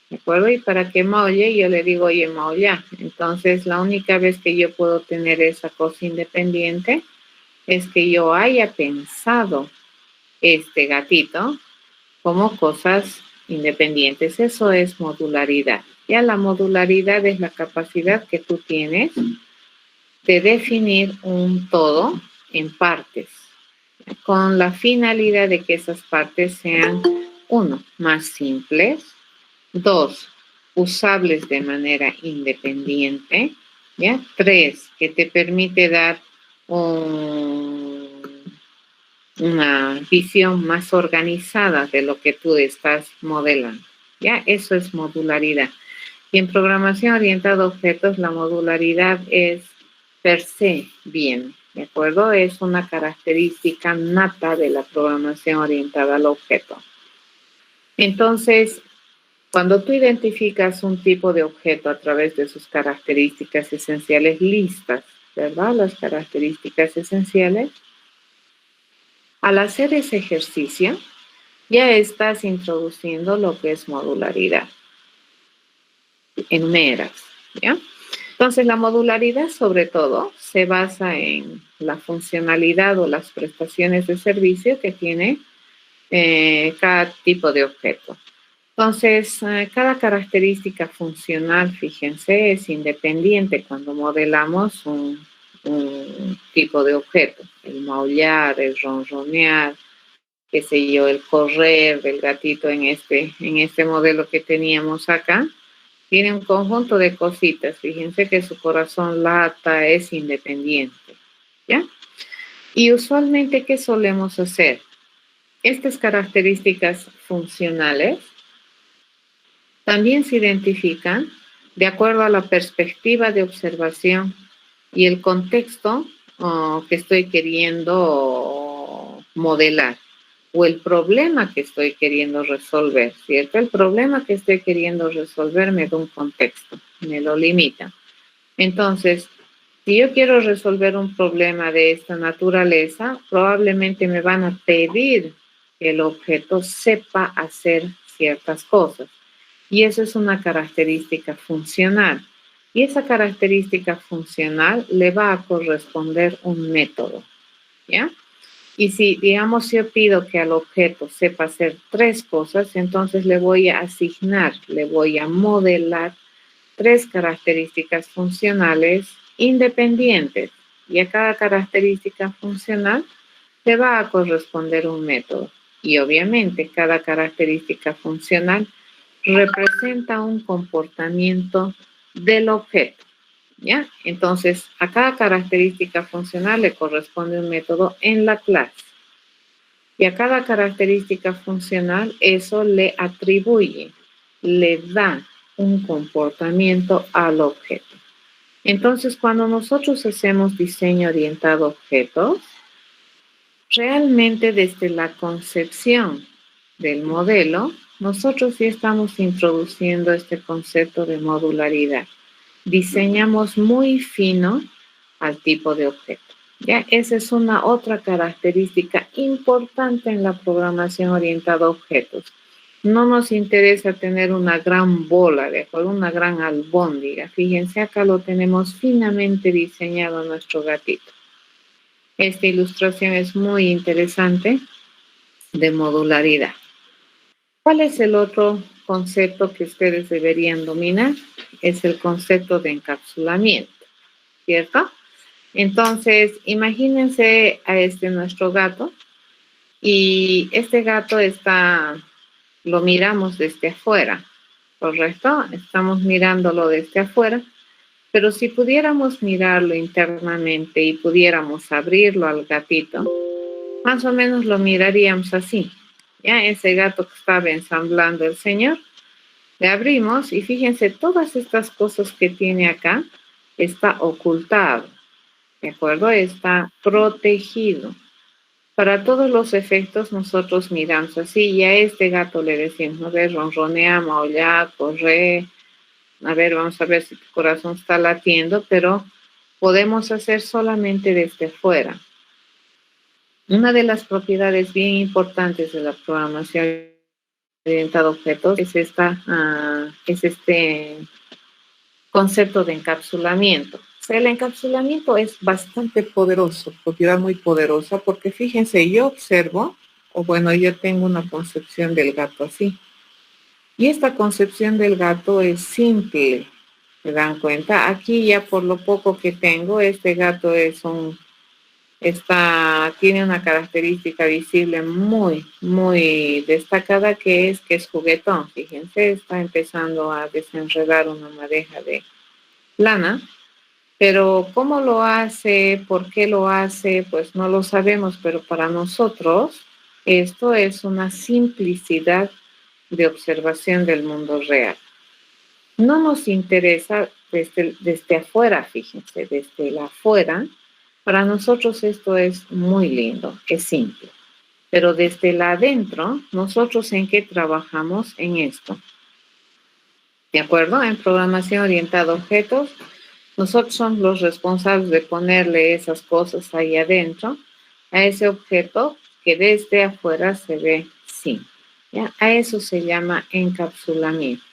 ¿de acuerdo? Y para que maulle, yo le digo, oye, maulla. Entonces, la única vez que yo puedo tener esa cosa independiente es que yo haya pensado este gatito como cosas independientes. Eso es modularidad. Ya la modularidad es la capacidad que tú tienes de definir un todo en partes, con la finalidad de que esas partes sean, uno, más simples, dos, usables de manera independiente, ¿ya? Tres, que te permite dar una visión más organizada de lo que tú estás modelando, ¿ya? Eso es modularidad. Y en programación orientada a objetos, la modularidad es per se bien, ¿de acuerdo? Es una característica nata de la programación orientada al objeto. Entonces, cuando tú identificas un tipo de objeto a través de sus características esenciales listas, ¿verdad? Las características esenciales. Al hacer ese ejercicio, ya estás introduciendo lo que es modularidad. Enumeras, ¿ya? Entonces, la modularidad, sobre todo, se basa en la funcionalidad o las prestaciones de servicio que tiene cada tipo de objeto. Entonces, cada característica funcional, fíjense, es independiente cuando modelamos un tipo de objeto. El maullar, el ronronear, qué sé yo, el correr del gatito en este modelo que teníamos acá. Tiene un conjunto de cositas. Fíjense que su corazón lata, es independiente, ¿ya? Y usualmente, ¿qué solemos hacer? Estas características funcionales también se identifican de acuerdo a la perspectiva de observación y el contexto que estoy queriendo modelar o el problema que estoy queriendo resolver, ¿cierto? El problema que estoy queriendo resolver me da un contexto, me lo limita. Entonces, si yo quiero resolver un problema de esta naturaleza, probablemente me van a pedir que el objeto sepa hacer ciertas cosas. Y eso es una característica funcional. Y esa característica funcional le va a corresponder un método, ¿ya? Y si, digamos, yo pido que al objeto sepa hacer tres cosas, entonces le voy a asignar, le voy a modelar tres características funcionales independientes. Y a cada característica funcional le va a corresponder un método. Y obviamente cada característica funcional representa un comportamiento del objeto, ¿ya? Entonces, a cada característica funcional le corresponde un método en la clase. Y a cada característica funcional eso le atribuye, le da un comportamiento al objeto. Entonces, cuando nosotros hacemos diseño orientado a objetos, realmente desde la concepción del modelo, nosotros ya estamos introduciendo este concepto de modularidad. Diseñamos muy fino al tipo de objeto. ¿Ya? Esa es una otra característica importante en la programación orientada a objetos. No nos interesa tener una gran bola de acuerdo, una gran albóndiga. Fíjense, acá lo tenemos finamente diseñado nuestro gatito. Esta ilustración es muy interesante de modularidad. ¿Cuál es el otro concepto que ustedes deberían dominar? Es el concepto de encapsulamiento, ¿cierto? Entonces, imagínense a nuestro gato y este gato lo miramos desde afuera, ¿correcto? Estamos mirándolo desde afuera, pero si pudiéramos mirarlo internamente y pudiéramos abrirlo al gatito, más o menos lo miraríamos así, ¿ya? Ese gato que estaba ensamblando el señor, le abrimos y fíjense, todas estas cosas que tiene acá está ocultado, ¿de acuerdo? Está protegido. Para todos los efectos nosotros miramos así y a este gato le decimos, a ver, ronronea, maulla, corre, a ver, vamos a ver si tu corazón está latiendo, pero podemos hacer solamente desde fuera. Una de las propiedades bien importantes de la programación orientada a objetos es este concepto de encapsulamiento. El encapsulamiento es bastante poderoso, propiedad muy poderosa, porque fíjense, yo observo, o bueno, yo tengo una concepción del gato así, y esta concepción del gato es simple, ¿se dan cuenta? Aquí ya por lo poco que tengo, este gato tiene una característica visible muy, muy destacada que es juguetón. Fíjense, está empezando a desenredar una madeja de lana. Pero cómo lo hace, por qué lo hace, pues no lo sabemos, pero para nosotros esto es una simplicidad de observación del mundo real. No nos interesa desde afuera, fíjense, desde el afuera. Para nosotros esto es muy lindo, es simple. Pero desde el adentro, nosotros en qué trabajamos en esto. ¿De acuerdo? En programación orientada a objetos, nosotros somos los responsables de ponerle esas cosas ahí adentro, a ese objeto que desde afuera se ve simple. ¿Ya? A eso se llama encapsulamiento.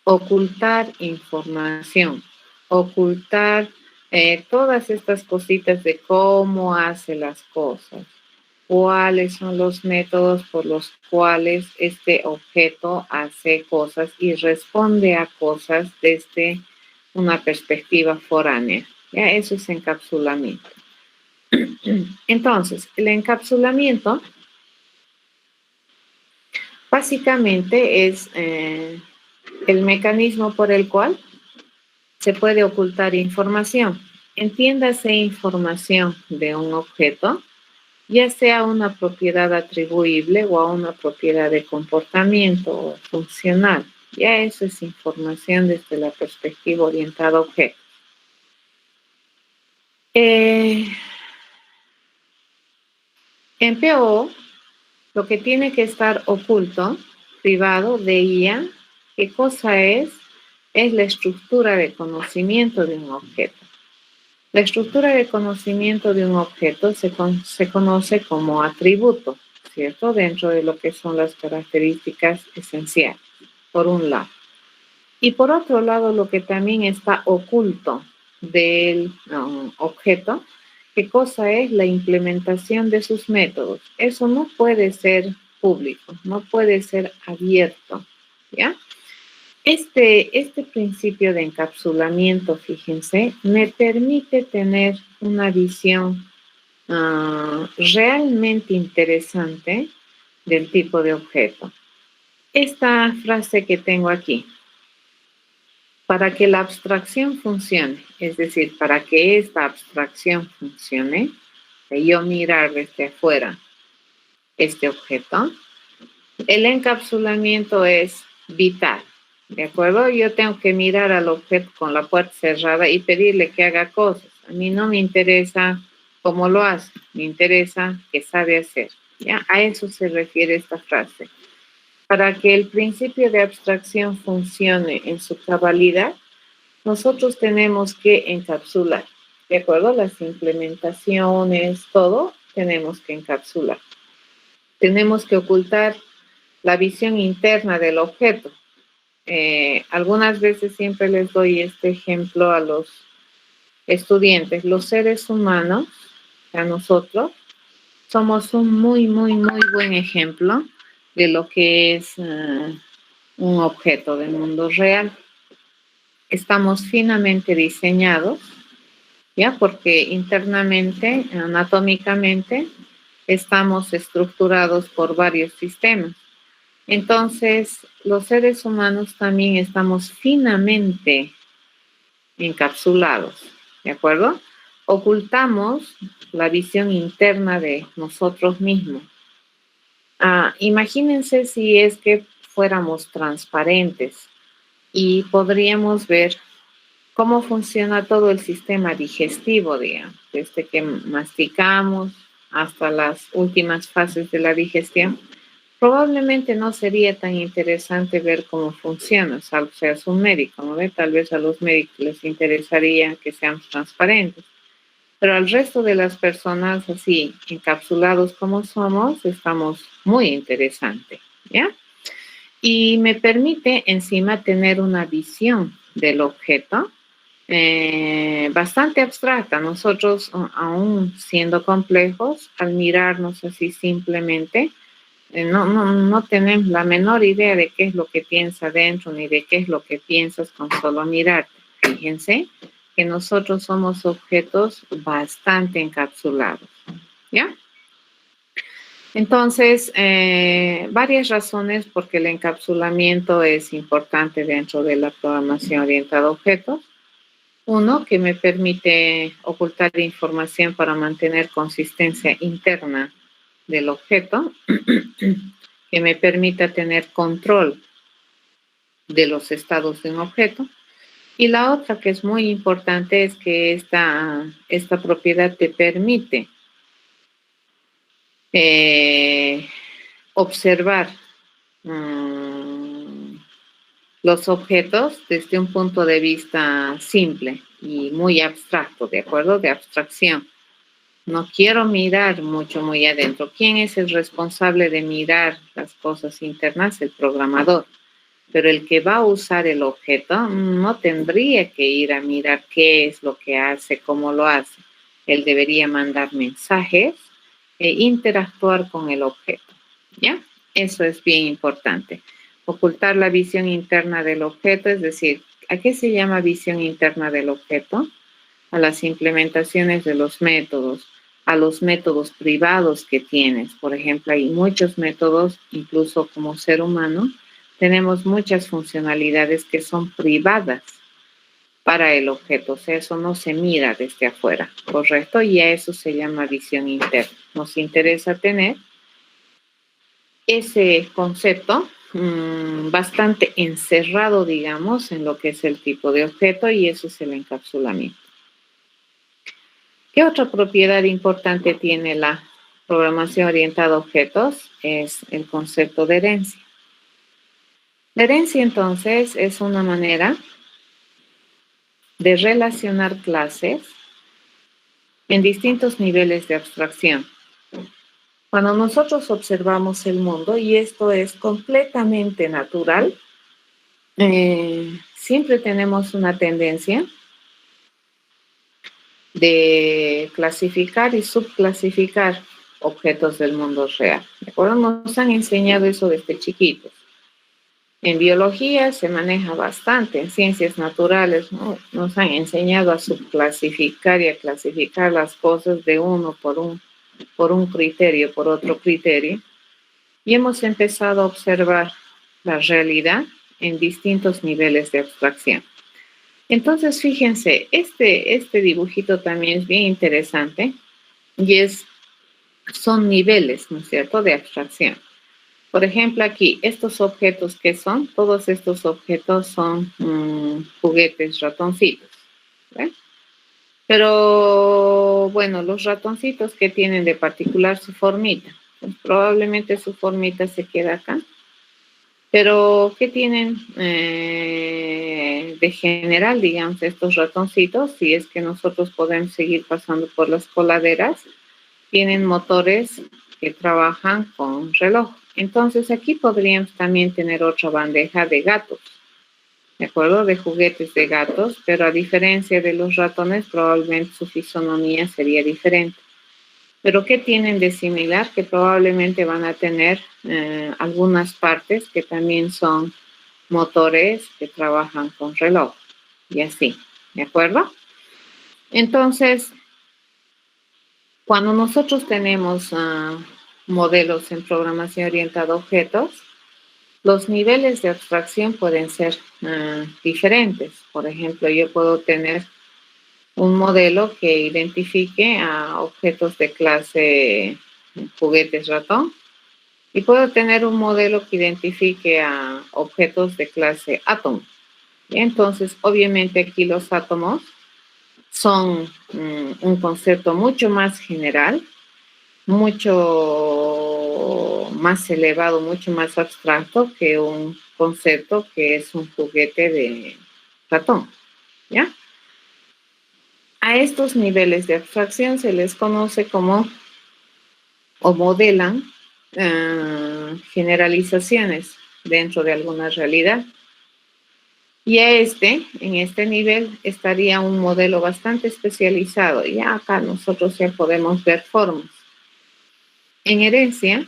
Ocultar información, ocultar todas estas cositas de cómo hace las cosas, cuáles son los métodos por los cuales este objeto hace cosas y responde a cosas desde una perspectiva foránea. Ya, eso es encapsulamiento. Entonces, el encapsulamiento básicamente es el mecanismo por el cual se puede ocultar información. Entiéndase información de un objeto, ya sea una propiedad atribuible o a una propiedad de comportamiento funcional. Ya eso es información desde la perspectiva orientada a objetos. En PO, lo que tiene que estar oculto, privado de IA, ¿qué cosa es? Es la estructura de conocimiento de un objeto. La estructura de conocimiento de un objeto se conoce como atributo, ¿cierto? Dentro de lo que son las características esenciales, por un lado. Y por otro lado, lo que también está oculto del objeto, ¿qué cosa es? La implementación de sus métodos. Eso no puede ser público, no puede ser abierto, ¿ya? Este principio de encapsulamiento, fíjense, me permite tener una visión realmente interesante del tipo de objeto. Esta frase que tengo aquí, para que la abstracción funcione, es decir, para que esta abstracción funcione, de yo mirar desde afuera este objeto, el encapsulamiento es vital. ¿De acuerdo? Yo tengo que mirar al objeto con la puerta cerrada y pedirle que haga cosas. A mí no me interesa cómo lo hace, me interesa qué sabe hacer. ¿Ya? A eso se refiere esta frase. Para que el principio de abstracción funcione en su cabalidad, nosotros tenemos que encapsular. ¿De acuerdo? Las implementaciones, todo, tenemos que encapsular. Tenemos que ocultar la visión interna del objeto. Algunas veces siempre les doy este ejemplo a los estudiantes. Los seres humanos, a nosotros, somos un muy, muy, muy buen ejemplo de lo que es un objeto del mundo real. Estamos finamente diseñados, ¿ya? Porque internamente, anatómicamente, estamos estructurados por varios sistemas. Entonces, los seres humanos también estamos finamente encapsulados, ¿de acuerdo? Ocultamos la visión interna de nosotros mismos. Imagínense si es que fuéramos transparentes y podríamos ver cómo funciona todo el sistema digestivo, digamos, desde que masticamos hasta las últimas fases de la digestión. Probablemente no sería tan interesante ver cómo funciona, salvo seas un médico, ¿no? Tal vez a los médicos les interesaría que seamos transparentes, pero al resto de las personas así, encapsulados como somos, estamos muy interesantes, ¿ya? Y me permite encima tener una visión del objeto bastante abstracta. Nosotros, aún siendo complejos, al mirarnos así simplemente, no tenemos la menor idea de qué es lo que piensa dentro ni de qué es lo que piensas con solo mirar. Fíjense que nosotros somos objetos bastante encapsulados, ¿ya? Entonces, varias razones porque el encapsulamiento es importante dentro de la programación orientada a objetos. Uno, que me permite ocultar información para mantener consistencia interna del objeto, que me permita tener control de los estados de un objeto. Y la otra que es muy importante es que esta propiedad te permite observar los objetos desde un punto de vista simple y muy abstracto, ¿de acuerdo? De abstracción. No quiero mirar mucho, muy adentro. ¿Quién es el responsable de mirar las cosas internas? El programador. Pero el que va a usar el objeto no tendría que ir a mirar qué es lo que hace, cómo lo hace. Él debería mandar mensajes e interactuar con el objeto, ¿ya? Eso es bien importante. Ocultar la visión interna del objeto, es decir, ¿a qué se llama visión interna del objeto? A las implementaciones de los métodos, a los métodos privados que tienes. Por ejemplo, hay muchos métodos, incluso como ser humano, tenemos muchas funcionalidades que son privadas para el objeto, o sea, eso no se mira desde afuera, ¿correcto? Y a eso se llama visión interna. Nos interesa tener ese concepto bastante encerrado, digamos, en lo que es el tipo de objeto, y eso es el encapsulamiento. ¿Qué otra propiedad importante tiene la programación orientada a objetos? Es el concepto de herencia. La herencia, entonces, es una manera de relacionar clases en distintos niveles de abstracción. Cuando nosotros observamos el mundo, y esto es completamente natural, siempre tenemos una tendencia de clasificar y subclasificar objetos del mundo real. ¿De acuerdo? Nos han enseñado eso desde chiquitos. En biología se maneja bastante, en ciencias naturales, ¿no? Nos han enseñado a subclasificar y a clasificar las cosas de uno por un criterio, por otro criterio, y hemos empezado a observar la realidad en distintos niveles de abstracción. Entonces, fíjense, este dibujito también es bien interesante y son niveles, ¿no es cierto?, de abstracción. Por ejemplo, aquí, estos objetos que son, todos estos objetos son juguetes, ratoncitos, ¿ven? Pero, bueno, los ratoncitos que tienen de particular su formita, pues probablemente su formita se queda acá. Pero, ¿qué tienen de general, digamos, estos ratoncitos? Si es que nosotros podemos seguir pasando por las coladeras, tienen motores que trabajan con reloj. Entonces, aquí podríamos también tener otra bandeja de gatos, ¿de acuerdo? De juguetes de gatos, pero a diferencia de los ratones, probablemente su fisonomía sería diferente. Pero ¿qué tienen de similar? Que probablemente van a tener algunas partes que también son motores que trabajan con reloj y así, ¿de acuerdo? Entonces, cuando nosotros tenemos modelos en programación orientada a objetos, los niveles de abstracción pueden ser diferentes. Por ejemplo, yo puedo tener un modelo que identifique a objetos de clase juguetes ratón, y puedo tener un modelo que identifique a objetos de clase átomo. Entonces, obviamente aquí los átomos son un concepto mucho más general, mucho más elevado, mucho más abstracto que un concepto que es un juguete de ratón, ¿ya? A estos niveles de abstracción se les conoce como, o modelan, generalizaciones dentro de alguna realidad. Y en este nivel, estaría un modelo bastante especializado. Ya acá nosotros ya podemos ver formas. En herencia,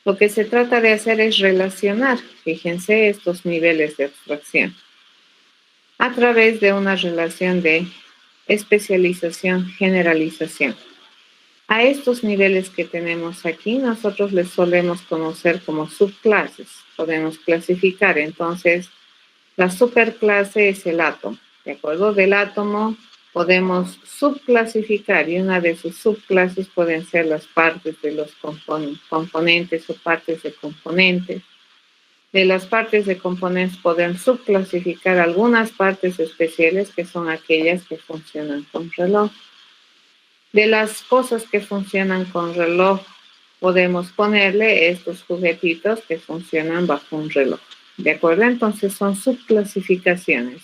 lo que se trata de hacer es relacionar, fíjense, estos niveles de abstracción a través de una relación de especialización, generalización. A estos niveles que tenemos aquí, nosotros les solemos conocer como subclases. Podemos clasificar, entonces, la superclase es el átomo. ¿De acuerdo? Del átomo podemos subclasificar y una de sus subclases pueden ser las partes de los componentes o partes de componentes. De las partes de componentes podemos subclasificar algunas partes especiales que son aquellas que funcionan con reloj. De las cosas que funcionan con reloj, podemos ponerle estos juguetitos que funcionan bajo un reloj. ¿De acuerdo? Entonces son subclasificaciones.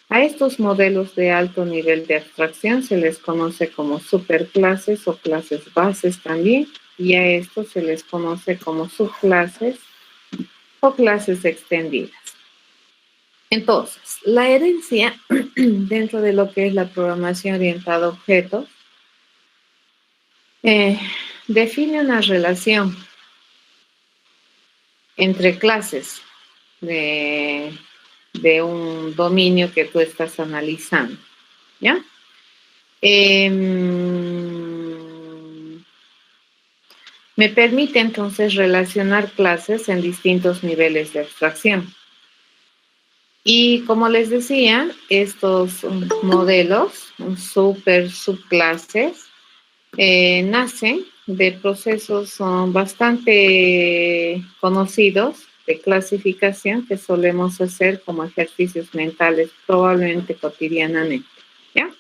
A estos modelos de alto nivel de abstracción se les conoce como superclases o clases bases también, y a estos se les conoce como subclases o clases extendidas. Entonces, la herencia dentro de lo que es la programación orientada a objetos define una relación entre clases de un dominio que tú estás analizando, ¿ya? Me permite entonces relacionar clases en distintos niveles de abstracción. Y como les decía, estos modelos, subclases, nacen de procesos bastante conocidos de clasificación que solemos hacer como ejercicios mentales probablemente cotidianamente, ¿ya?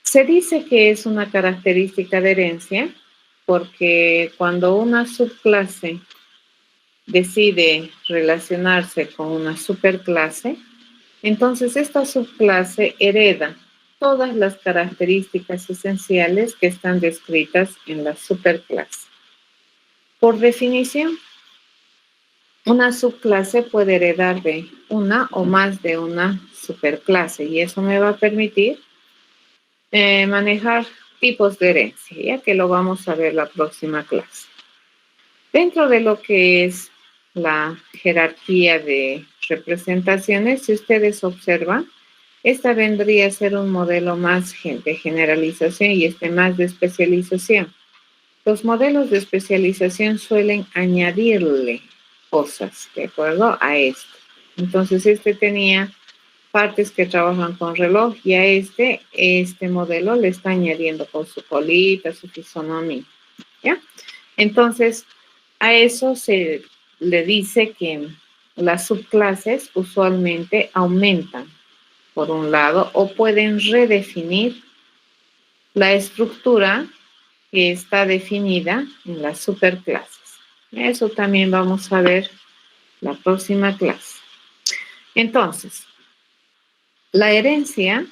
Se dice que es una característica de herencia porque cuando una subclase decide relacionarse con una superclase, entonces esta subclase hereda todas las características esenciales que están descritas en la superclase. Por definición, una subclase puede heredar de una o más de una superclase y eso me va a permitir manejar tipos de herencia, ya que lo vamos a ver la próxima clase. Dentro de lo que es la jerarquía de representaciones, si ustedes observan, esta vendría a ser un modelo más de generalización y más de especialización. Los modelos de especialización suelen añadirle cosas, ¿de acuerdo? A esto. Entonces, tenía partes que trabajan con reloj y a este modelo le está añadiendo con su colita, su fisonomía, ¿ya? Entonces, a eso se le dice que las subclases usualmente aumentan, por un lado, o pueden redefinir la estructura que está definida en las superclases. Eso también vamos a ver la próxima clase. Entonces, la herencia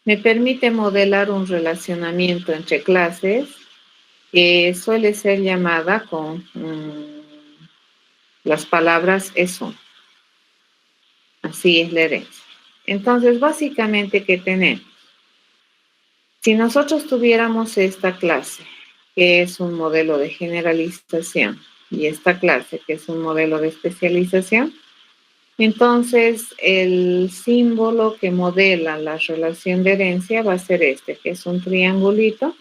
me permite modelar un relacionamiento entre clases que suele ser llamada con las palabras eso. Así es la herencia. Entonces, básicamente, ¿qué tenemos? Si nosotros tuviéramos esta clase, que es un modelo de generalización, y esta clase, que es un modelo de especialización, entonces el símbolo que modela la relación de herencia va a ser que es un triangulito,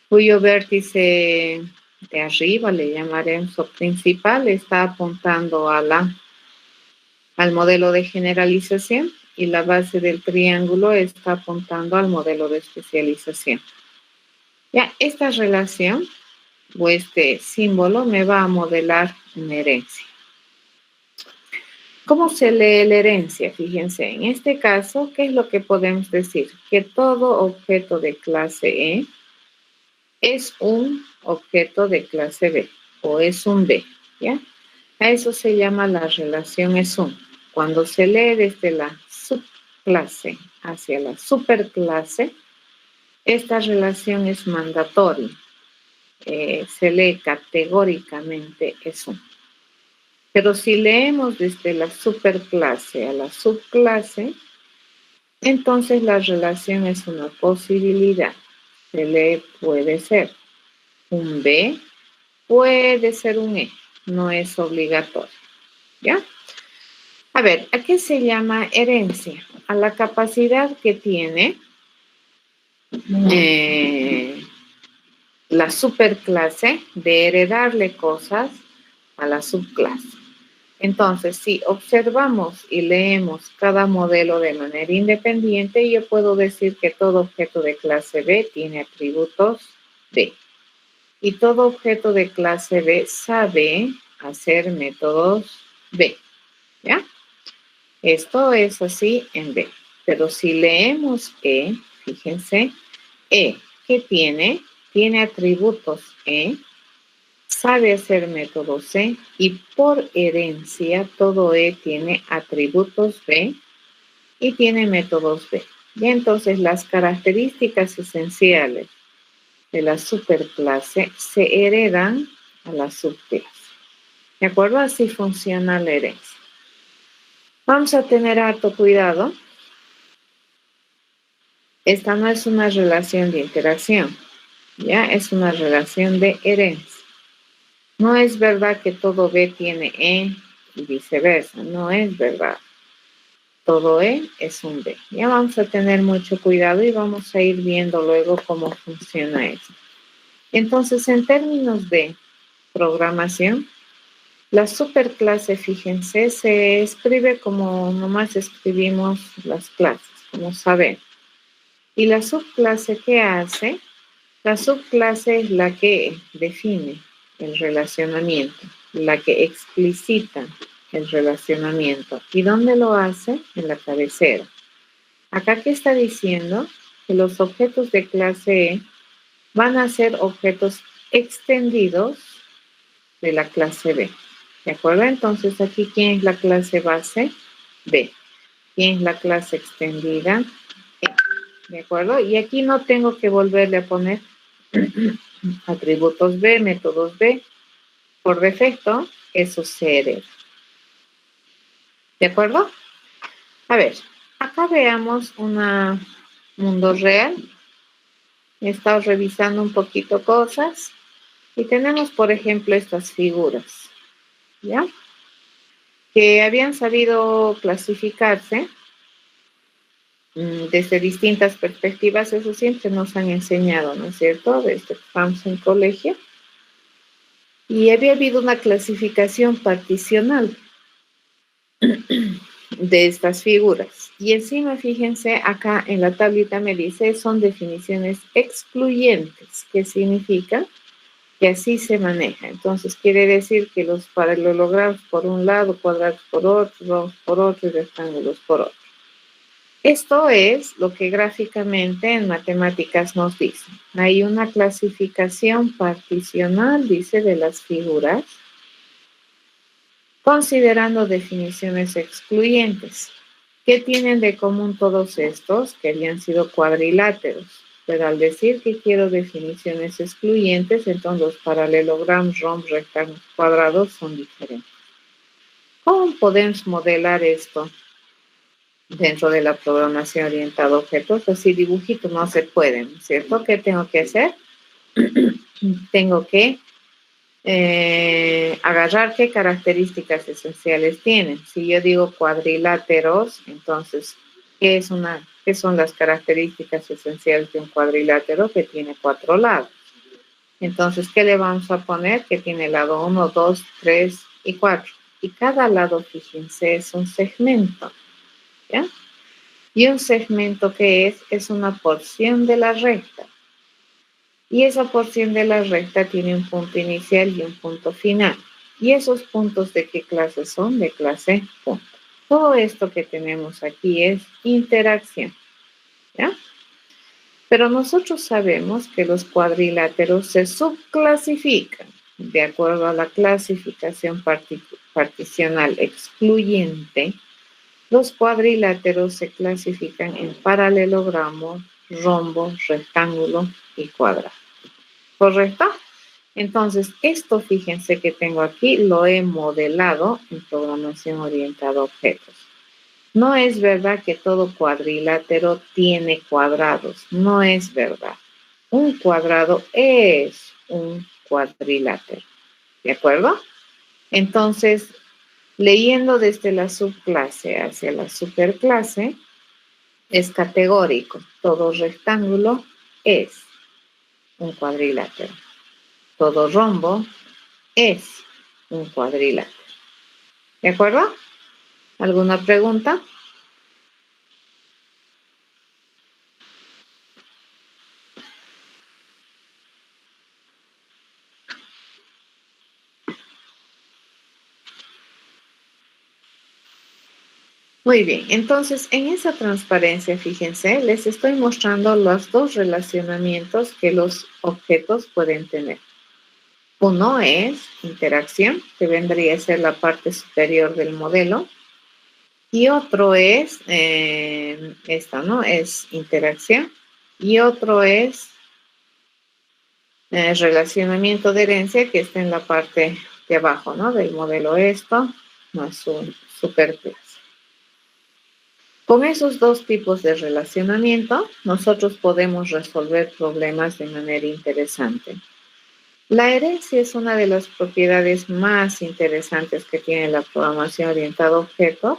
cuyo vértice de arriba, le llamaremos principal, está apuntando al modelo de generalización y la base del triángulo está apuntando al modelo de especialización. Ya, esta relación o símbolo me va a modelar una herencia. ¿Cómo se lee la herencia? Fíjense, en este caso, ¿qué es lo que podemos decir? Que todo objeto de clase E es un objeto de clase B o es un B, ¿ya? A eso se llama la relación es un. Cuando se lee desde la subclase hacia la superclase, esta relación es mandatoria. Se lee categóricamente es un. Pero si leemos desde la superclase a la subclase, entonces la relación es una posibilidad. Se lee puede ser un B, puede ser un E, no es obligatorio. ¿Ya? A ver, ¿a qué se llama herencia? A la capacidad que tiene la superclase de heredarle cosas a la subclase. Entonces, si observamos y leemos cada modelo de manera independiente, yo puedo decir que todo objeto de clase B tiene atributos B. Y todo objeto de clase B sabe hacer métodos B. ¿Ya? Esto es así en B. Pero si leemos E, fíjense, E, ¿qué tiene? Tiene atributos E, sabe hacer método C y por herencia todo E tiene atributos B y tiene métodos B. Y entonces las características esenciales de la superclase se heredan a la subclase. ¿De acuerdo? Así funciona la herencia. Vamos a tener harto cuidado. Esta no es una relación de interacción, ya es una relación de herencia. No es verdad que todo B tiene E y viceversa, no es verdad. Todo E es un B. Ya vamos a tener mucho cuidado y vamos a ir viendo luego cómo funciona eso. Entonces, en términos de programación, la superclase, fíjense, se escribe como nomás escribimos las clases, como saber. ¿Y la subclase qué hace? La subclase es la que define el relacionamiento, la que explicita el relacionamiento. ¿Y dónde lo hace? En la cabecera. Acá, ¿qué está diciendo? Que los objetos de clase E van a ser objetos extendidos de la clase B. ¿De acuerdo? Entonces, aquí, ¿quién es la clase base? B. ¿Quién es la clase extendida? E. ¿De acuerdo? Y aquí no tengo que volverle a poner atributos B, métodos B. Por defecto, eso se hereda. ¿De acuerdo? A ver, acá veamos un mundo real. He estado revisando un poquito cosas y tenemos, por ejemplo, estas figuras, ¿ya? Que habían sabido clasificarse desde distintas perspectivas. Eso siempre nos han enseñado, ¿no es cierto? Desde que estamos en colegio. Y había habido una clasificación particional de estas figuras. Y encima, fíjense, acá en la tablita me dice, son definiciones excluyentes. ¿Qué significa? Que así se maneja. Entonces, quiere decir que los paralelogramos por un lado, cuadrados por otro, rombos por otro y rectángulos por otro. Esto es lo que gráficamente en matemáticas nos dice. Hay una clasificación particional, dice, de las figuras, considerando definiciones excluyentes. ¿Qué tienen de común todos estos? Que habían sido cuadriláteros. Pero al decir que quiero definiciones excluyentes, entonces los paralelogramos, rombos, rectángulos, cuadrados son diferentes. ¿Cómo podemos modelar esto dentro de la programación orientada a objetos? Así dibujitos no se pueden, ¿cierto? ¿Qué tengo que hacer? Tengo que agarrar qué características esenciales tienen. Si yo digo cuadriláteros, entonces, ¿qué son las características esenciales de un cuadrilátero? Que tiene 4 lados. Entonces, ¿qué le vamos a poner? Que tiene lado 1, 2, 3 y 4. Y cada lado, fíjense, es un segmento, ¿ya? Y un segmento, ¿qué es? Es una porción de la recta. Y esa porción de la recta tiene un punto inicial y un punto final. ¿Y esos puntos de qué clase son? De clase punto. Todo esto que tenemos aquí es interacción, ¿ya? Pero nosotros sabemos que los cuadriláteros se subclasifican de acuerdo a la clasificación particional excluyente. Los cuadriláteros se clasifican en paralelogramo, rombo, rectángulo y cuadrado. ¿Correcto? Entonces, esto, fíjense que tengo aquí, lo he modelado en programación orientada a objetos. No es verdad que todo cuadrilátero tiene cuadrados, no es verdad. Un cuadrado es un cuadrilátero, ¿de acuerdo? Entonces, leyendo desde la subclase hacia la superclase, es categórico. Todo rectángulo es un cuadrilátero. Todo rombo es un cuadrilátero. ¿De acuerdo? ¿Alguna pregunta? Muy bien, entonces en esa transparencia, fíjense, les estoy mostrando los dos relacionamientos que los objetos pueden tener. Uno es interacción, que vendría a ser la parte superior del modelo, y otro es esta, ¿no? Es interacción, y otro es relacionamiento de herencia, que está en la parte de abajo, ¿no? Del modelo esto, más un superclase. Con esos dos tipos de relacionamiento, nosotros podemos resolver problemas de manera interesante. La herencia es una de las propiedades más interesantes que tiene la programación orientada a objetos,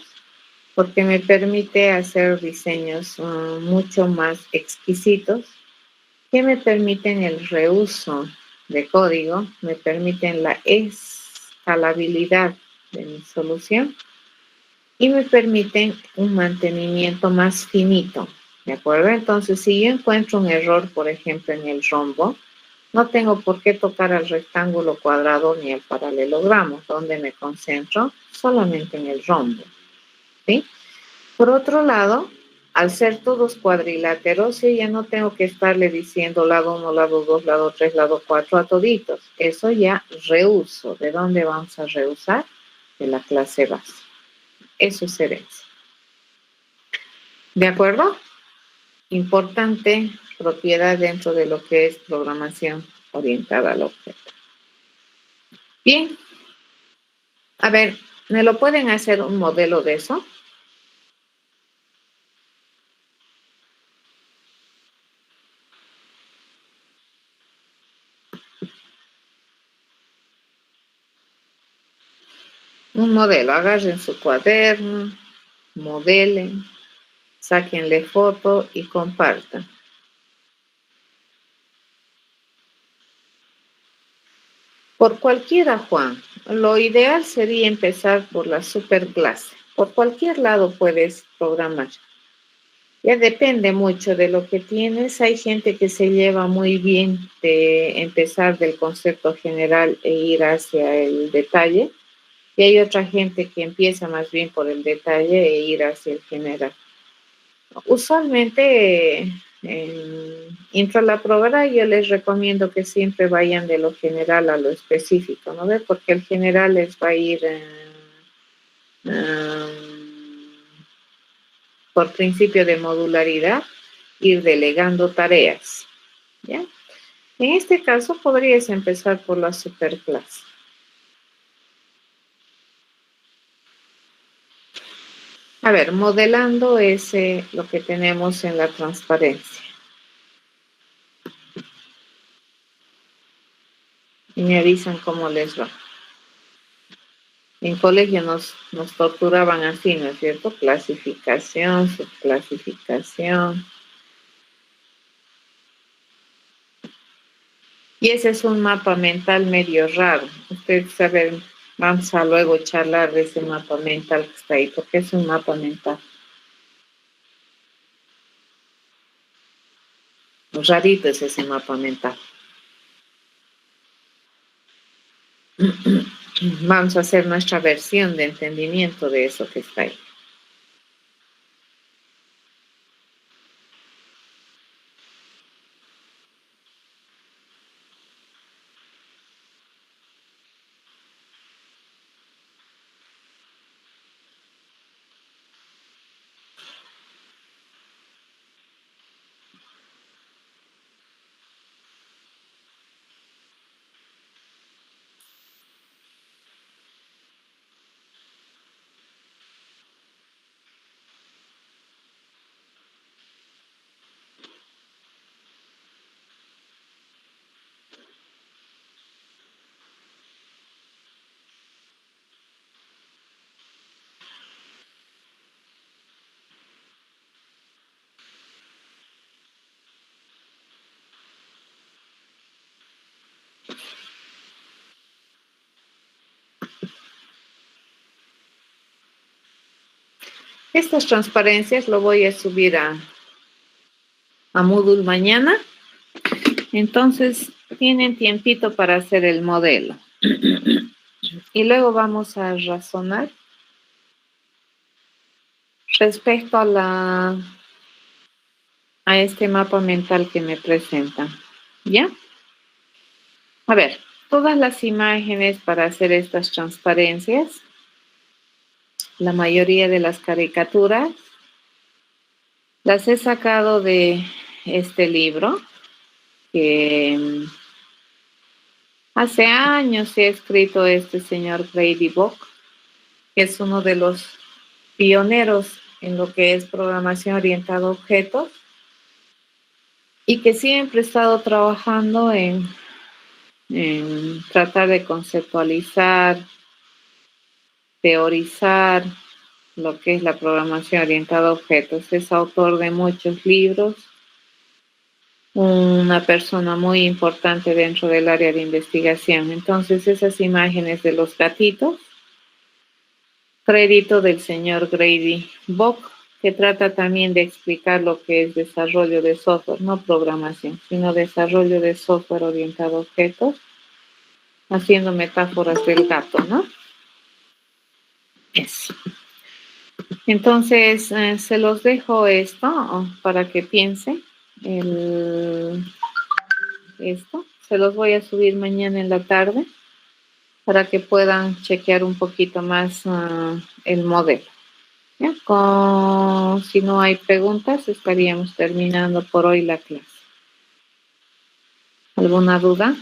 porque me permite hacer diseños mucho más exquisitos, que me permiten el reuso de código, me permiten la escalabilidad de mi solución y me permiten un mantenimiento más finito, ¿de acuerdo? Entonces, si yo encuentro un error, por ejemplo, en el rombo, no tengo por qué tocar al rectángulo cuadrado ni al paralelogramo, donde me concentro solamente en el rombo, ¿sí? Por otro lado, al ser todos cuadriláteros, yo ya no tengo que estarle diciendo lado 1, lado 2, lado 3, lado 4 a toditos. Eso ya reuso. ¿De dónde vamos a reusar? De la clase base. Eso es herencia. ¿De acuerdo? Importante propiedad dentro de lo que es programación orientada al objeto. Bien. A ver, ¿me lo pueden hacer un modelo de eso? Un modelo, agarren su cuaderno, modelen, sáquenle foto y compartan. Por cualquiera, Juan, lo ideal sería empezar por la superclase. Por cualquier lado puedes programar. Ya depende mucho de lo que tienes. Hay gente que se lleva muy bien de empezar del concepto general e ir hacia el detalle. Y hay otra gente que empieza más bien por el detalle e ir hacia el general. Usualmente en Intralab yo les recomiendo que siempre vayan de lo general a lo específico, ¿no ve? Porque el general les va a ir por principio de modularidad, ir delegando tareas, ¿ya? En este caso podrías empezar por la superclase. A ver, modelando es lo que tenemos en la transparencia. Y me avisan cómo les va. En colegio nos torturaban así, ¿no es cierto? Clasificación, subclasificación. Y ese es un mapa mental medio raro. Ustedes saben, vamos a luego charlar de ese mapa mental que está ahí, porque es un mapa mental. Rarito es ese mapa mental. Vamos a hacer nuestra versión de entendimiento de eso que está ahí. Estas transparencias lo voy a subir a Moodle mañana. Entonces, tienen tiempito para hacer el modelo. Y luego vamos a razonar respecto a este mapa mental que me presentan. ¿Ya? A ver, todas las imágenes para hacer estas transparencias, la mayoría de las caricaturas, las he sacado de este libro que hace años se ha escrito este señor Grady Book, que es uno de los pioneros en lo que es programación orientada a objetos y que siempre ha estado trabajando en tratar de conceptualizar, teorizar lo que es la programación orientada a objetos. Es autor de muchos libros, una persona muy importante dentro del área de investigación. Entonces, esas imágenes de los gatitos, crédito del señor Grady Bock, que trata también de explicar lo que es desarrollo de software, no programación, sino desarrollo de software orientado a objetos, haciendo metáforas del gato, ¿no? Eso. Entonces, se los dejo esto para que piensen. Esto se los voy a subir mañana en la tarde para que puedan chequear un poquito más el modelo. ¿Ya? Si no hay preguntas, estaríamos terminando por hoy la clase. ¿Alguna duda?